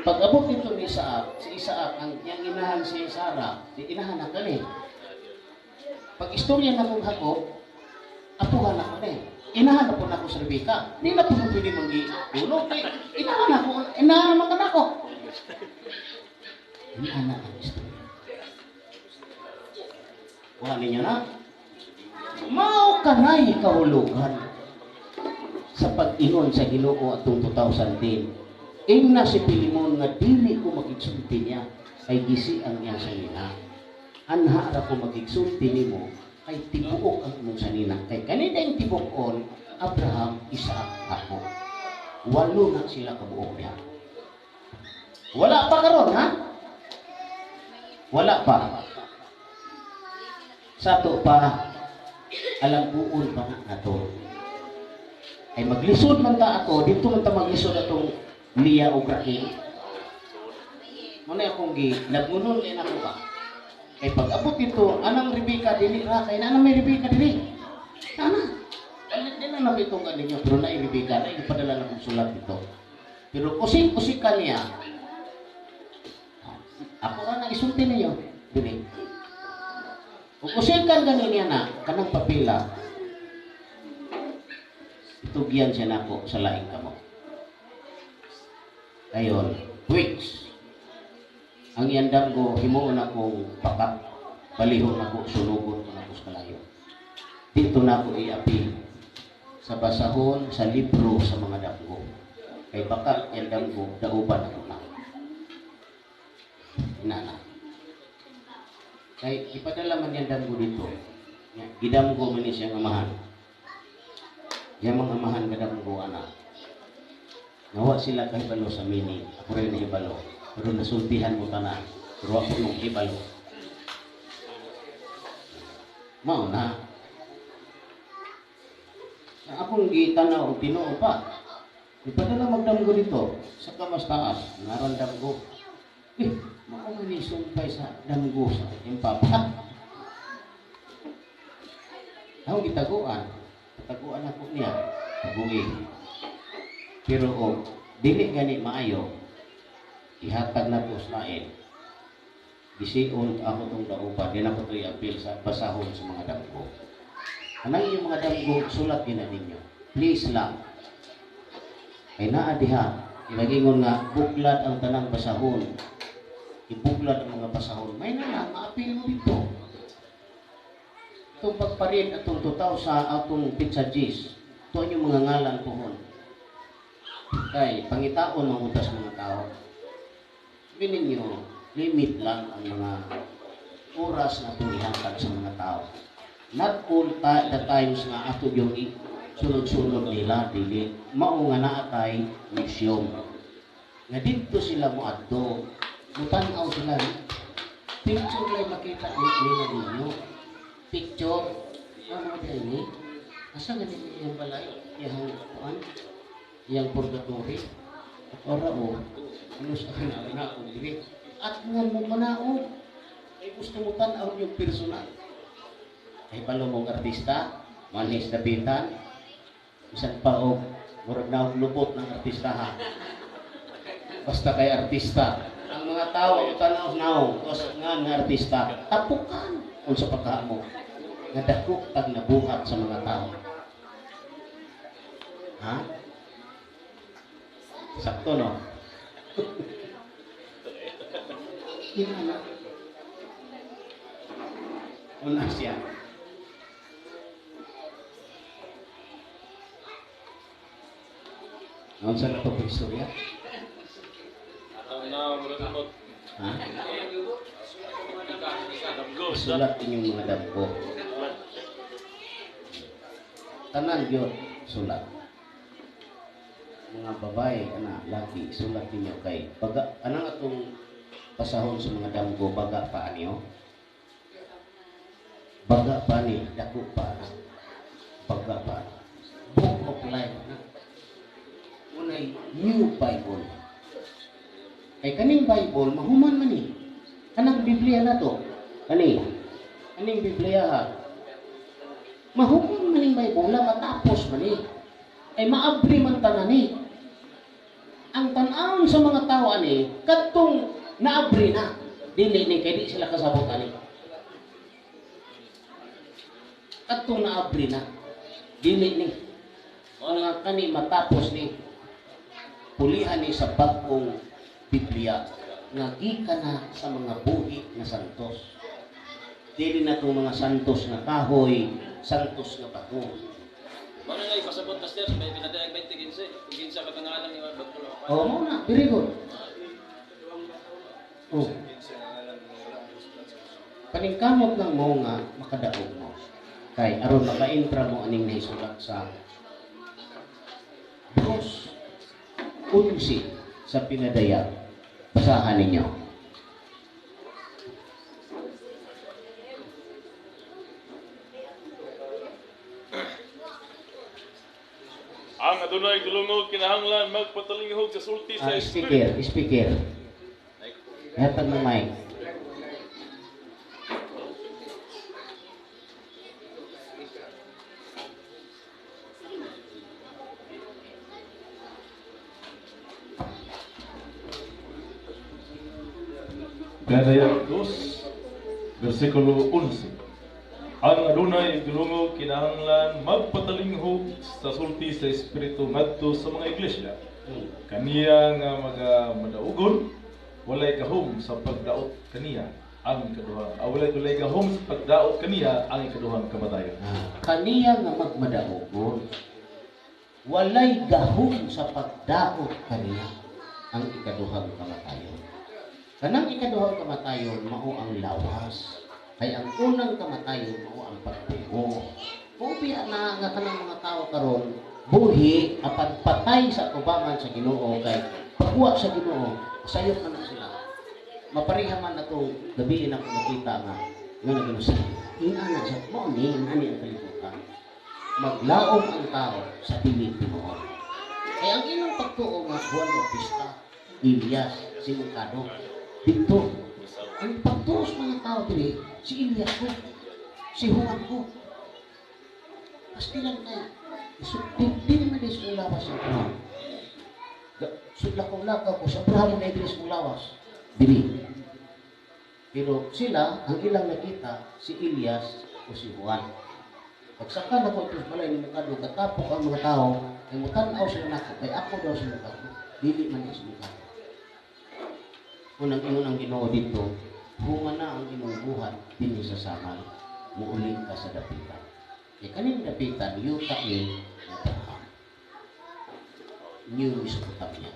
pag abot nito ni Isaac, si Isaac, ang yang inahan si Sarah, si inahan na kani. Pag istorya na kong Jacob, apuhan ako na Inahan na po na ako sa Rebecca. Hindi na po mo pwede mag-ulog. Inahan naman ka na ako. Inahan na ang istorya. Wala ninyo na. Mao ka na'y kahulugan sa pag-ingon sa Ginoo atong 2010. Ing na si Pilimon nga dili ko magigsulti niya ay gisi ang niya sa nina. Anha ra ko magigsulti nimo kay tibuok ang imong sanina. Kay kanina yung tibukon, Abraham, Isaac, Jacob. 8 na sila kabuok niya. Wala pa karon ha? Wala pa. Sato pa, alam buon pa na to. Ay maglisod man ta ako, dito man ta maglisod atong Leah o Rahel. Muna akong nagunon din ako ba? Kay pag-abot ito, anang Rebecca dili ra, kay na may Rebecca dili. Ana. Hindi na namin itong ninyo, pero na Rebecca, na ipadala na kong sulat ito. Pero kusik-kusikan niya. Ako ra nang isulti niyo, dili. Kung kusikan ganin niya na, kanang papila, itugyan siya na ako sa laing kamo. Ayon, weeks. Ang yandam ko, himuon akong pakak, balihon ako, sunugon ko na ako sa kalayo. Dito na ako i-apil sa basahon, sa libro, sa mga damgo. Kay pakak, yandam ko, dauban ako na. Inana. Kay ipadala man yandam ko dito. Gidam ko man siyang amahan. Yung mga amahan kadam ko, anak. Nawa sila kay balo sa mini. Ako rin ibalo. Pero nasultihan mo tanan. Pero ako nung ibalo. Mao na. Na akong gitanaw o tinoo pa. Ipadala magdamgo dito. Sa kamas taas. Naroon damgo. Mao man isumpay sa damgo sa yung papa. Ako gitaguan. Taguan ako niya. Taguin. Pero dili gani maayo. Ihatag na po sa lain. Gisiun ako itong daupan. Di na ko ito'y apil sa basahon sa mga damgo. Anang yung mga damgo, sulat yun na ninyo. Please lang. Kay naadiha. Ilagingon nga, buklad ang tanang basahon. Ibuklad ang mga basahon. May na maapil mo dito. Itong pagparin atong 2,000 sa atong pizza G's. Ito yung mga ngalan pohon. Kay pangitaon ang utas mga tao. Sabi ninyo, limit lang ang mga oras na tumihatag sa mga tao. Not all the times nga ato yung sunod-sunod nila, dili. Mao nga naatay museum. Nga dito sila mo adto. Mutanaw sila. Picture lang makita nila ninyo. Picture. Ano ba ini? Asa nga nila yung balay? Yang purgatory. At ora o. Ano sa kanila na ako dili. At nga mo manaog. Ay gusto mo tanaw yung personal. Ay palo mong artista. Manhis dapitan. Isang pa o. Murag na lubot ng artistahan. Basta kay artista. Ang mga tao yung tanaw now. Kasi nga ng artista. Tapukan. Kung sa pagkaan mo. Nadakok pag nabuhat sa mga tao. Ha? Sakto, no? Gimana? Una siya. Ano sa nato po istorya? Ha? Sulat inyong mga damgo. Tanan yun, sulat. Mga babae, laki, sulat ninyo kay baga, anang atong pasahon sa mga damgo, baga pa niyo? Baga pa ni, dako pa na. Baga pa. Book of Life na. Unay New Bible. Kay kaning Bible, mahuman man ni. Kanang Biblia na to. Kaning Biblia ha. Mahukom man ning may bola matapos man ni. Ay maabri man tanan ni. Ang tan-awon sa mga tao ani kadtong naabri na. Dili ni kay di sila kasabot ani. Kadtong naabri na. Dili ni. O nga kani matapos ni pulihan ni sa bagong Biblia nga gikan na sa mga buhi nga santos. Dili na itong mga santos nga kahoy, santos nga bato. Ano nga ipasabot na stairs, may pinadayag 20-15. Kung ginsa katangalan ni Wabag ko lang. Oo, mo na, very good. Oh. Paningkamot lang mo nga makadaog mo. Kay aron maka-intra mo aning naisulat sa Diyos. Unsi sa pinadayag. Basahan ninyo. Ang adunay dulungog kinahanglan magpatalingihog sa sulti sa espiritu. Speaker. Hatag ng mic. Pinadayag 2, versikulo 11. Ang adunay dulungog kinahanglan magpatalinghog sa sulti sa espiritu ngadto sa mga iglesia. Kaniya nga madaugon walay gahom sa pagdaot kaniya ang ikaduhang. Walay gahom sa pagdaot kaniya ang ikaduhang kamatayon. Kaniya nga magmadaogon. Walay gahom sa pagdaot kaniya ang ikaduhang kamatayon. Kanang ikaduhang kamatayon mao ang lawas. Ay ang unang kamatayon mao ang pagtuo. Kubiya na nga kanang mga tao karon buhi apan patay sa tubangan sa Ginoo kay pagwa sa Ginoo sayop na sila. Mapariha man ato gabi na nakita nga naglusa. Inana sa mo ni ani ang kalibutan. Maglaom ang tao sa pilit Ginoo. Kay ang ilang pagtuo nga Juan Bautista, Elias, si Mercado, dito ang pagtuo sa mga tao dili si Elias ko, si Juan ko. Pasti lang tayo. Di naman din sa lawas ang Abraham. Lakaw-lakaw ko sa Abraham na Idris mong lawas. Dili. Pero sila, ang ilang nakita, si Elias o si Juan. Pagsaka na ko ito balay ni Mercado, katapok ang mga tao, ay matanaw sila na ako, kay ako daw si Mercado. Dili man din si Mercado. Unang Ginoo dito, hunga na ang imong buhat din sa samal, muuling ka sa dapitan. E kaning dapitan, yuta ni Abraham. New Mesopotamia.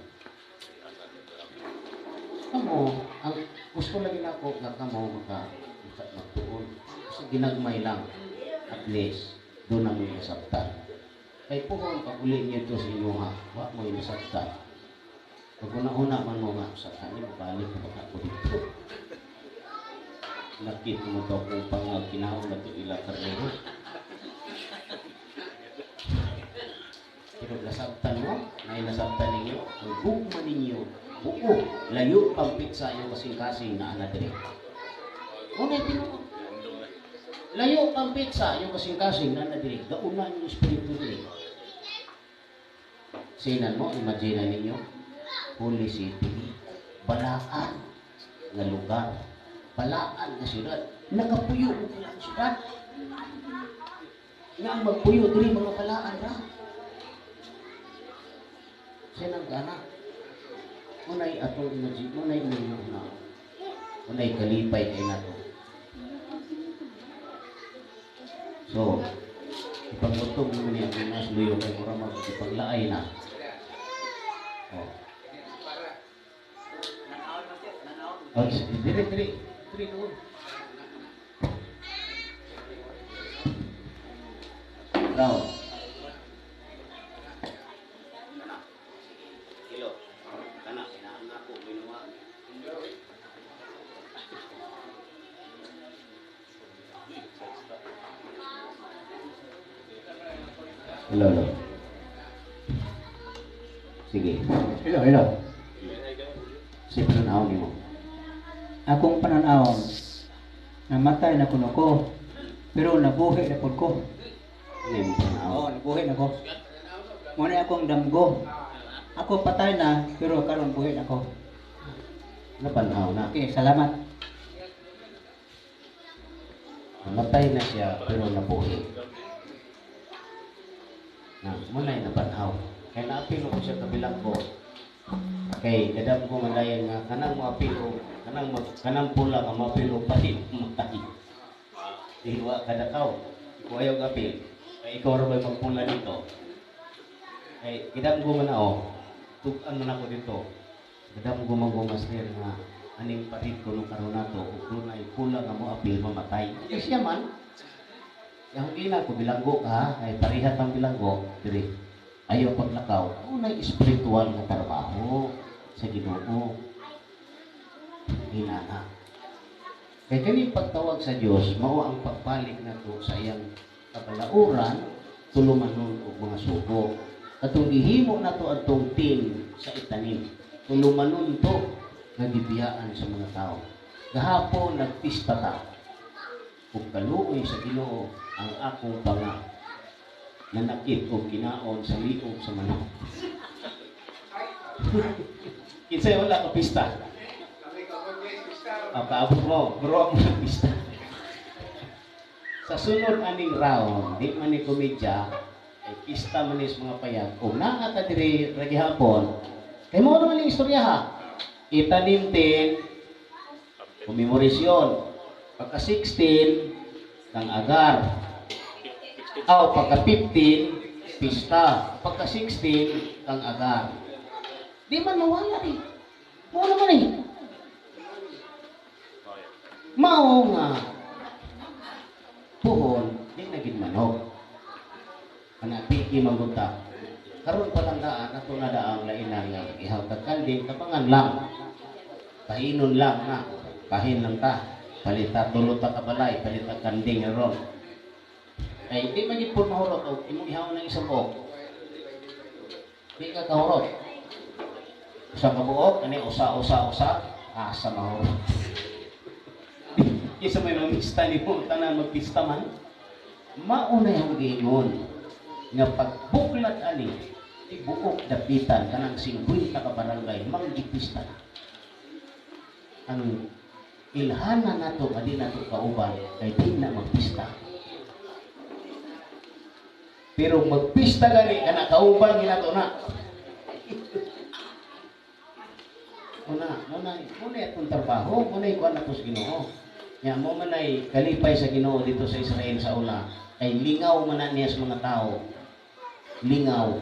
Kamo, ang gusto lagi na ako na kamo magtuon. Kasi ginagmay lang. At least, doon ang may nasabtan. Kay puhon, pag uli niyo ito sa inyo ha, wak mo yung nasabtan. Pag una-una man mo nga, sa kanya, mabalik ko baka ko dito. Nakit mo daw kung pang kinahon na ito ila karnero. Pero nasabtan mo, nasabtan ninyo, ang bukma ninyo, buo, layo pang pitsa yung kasing-kasing na anadre. Unay tinuod. Layo pang pitsa yung kasing-kasing na anadre. Gaunan yung espiritu dre. Sinan mo, imagine ninyo, Holy City, balaan na lugar, balaan na syudad, nakapuyo mo pala ang syudad. Nga ang magpuyo, dili mga balaan na. Sinang gana? Unay atong imagine, unay na, unay kalipay kay nato. So, ipagutong mo niya ang mas luyo kay mura mag-ipaglaay na. Oh. Oh, diri doon. Now. Kilo. Kana kinaan ako minuwa. Hello. Sige. Hello. Sige na ako mo. Akong pananawon, namatay na kuno ko, pero nabuhi na pud ko. Ning tanaw. Oo, nabuhi na ko. Muna akong damgo. Ako patay na, pero karon buhi na ko. Napanaw na. Okay, salamat. Namatay na siya pero nabuhi. Na munay napanaw. Kaya naapilo ko siya kabilang ko. Kay kadam ko mandayan nga kanang maapilo, kanang pula ka maapilo pati matay. Diwa kada kaw. Ikaw ayaw apil. Kay ikaw ra may magpula dito. Kay kadam ko manao. Tukan man ako dito. Kadam ko master nga aning parit ko nung karon nato ug dunay pula nga mo apil mamatay. Yes siya man. Yang ina ko bilanggo ka, ay parihat ang bilanggo diri. Ayaw paglakaw, unay espiritual nga trabaho sa Ginoo. Hinana. Kaya kini pagtawag sa Dios mao ang pagbalik nato sa iyang kabalauran tulumanon og mga sugo. Katong gihimo nato adtong team sa itanim. Tulumanon to nga gibiyaan sa mga tao. Gahapon nagpista ta. Ug kaluoy sa Ginoo ang akong panga nanakit o kinaon sa liog sa manok. Kinsay wala ka pista? Kaabot mo, bro mo sa pista. Sa sunod aning round, di man ni komedya, ay pista man is mga payag. Kung naata diri ra gihapon, kay mo naman yung istorya ha. Itanim din, kumemorisyon. Pagka 16, kang agar. Pagka 15, pista. Pagka 16, kang agar. Di man mawala eh. Mo naman eh. Mao nga. Puhon, di naging manok. Kanapiki magunta. Karon pa lang daan, ato na daang lainan nga ihaw kagkanding, kapangan lang. Pahinon lang na. Pahin lang ta. Palita tulot ta kabalay, palita kanding ron. Ay, di man yun po mahurot o imong ihaw ng isang buok. Di ka kahurot. Usa ka buok, ano usa, asa mahurot. Isa may mamista ni mo, tanan magpista man. Mauna yung gingon. Nga pagbuklat ani, ibuok dapitan, kanang 50 ka barangay, manggipista na. Ang ilhana nato, adi nato kauban, kay di na magpista. Pero magpista gani kana kauban ginato na. Muna itong trabaho, muna ikuan na sa Ginoo. Nya mo man ay kalipay sa Ginoo dito sa Israel sa una, kay lingaw man na niya sa mga tao. Lingaw.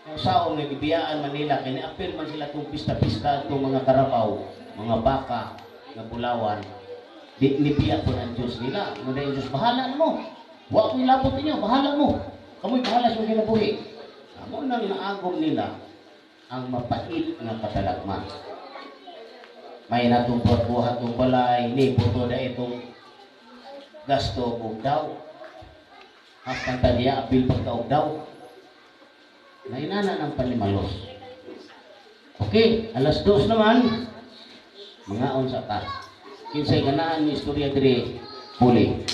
Kung saong nagibiyaan Manila, kay apil man sila itong pista-pista itong mga karabaw, mga baka, nga bulawan. Di nibiya po ng Diyos nila. Muna yung Diyos, bahala mo. Huwag ko ilabot ninyo, bahala mo. Kamo'y bahala sa kinabuhi. Amo nang naagom nila ang mapait nga kadalagman. May natong buhat ng balay, ni puto na itong gasto o daw. Hapang taliya, apil pagkaog daw. Nainana ng panimalos. Okay, alas 2 naman. Mga on sa ta. Kinsay ganaan ni istorya diri, huli.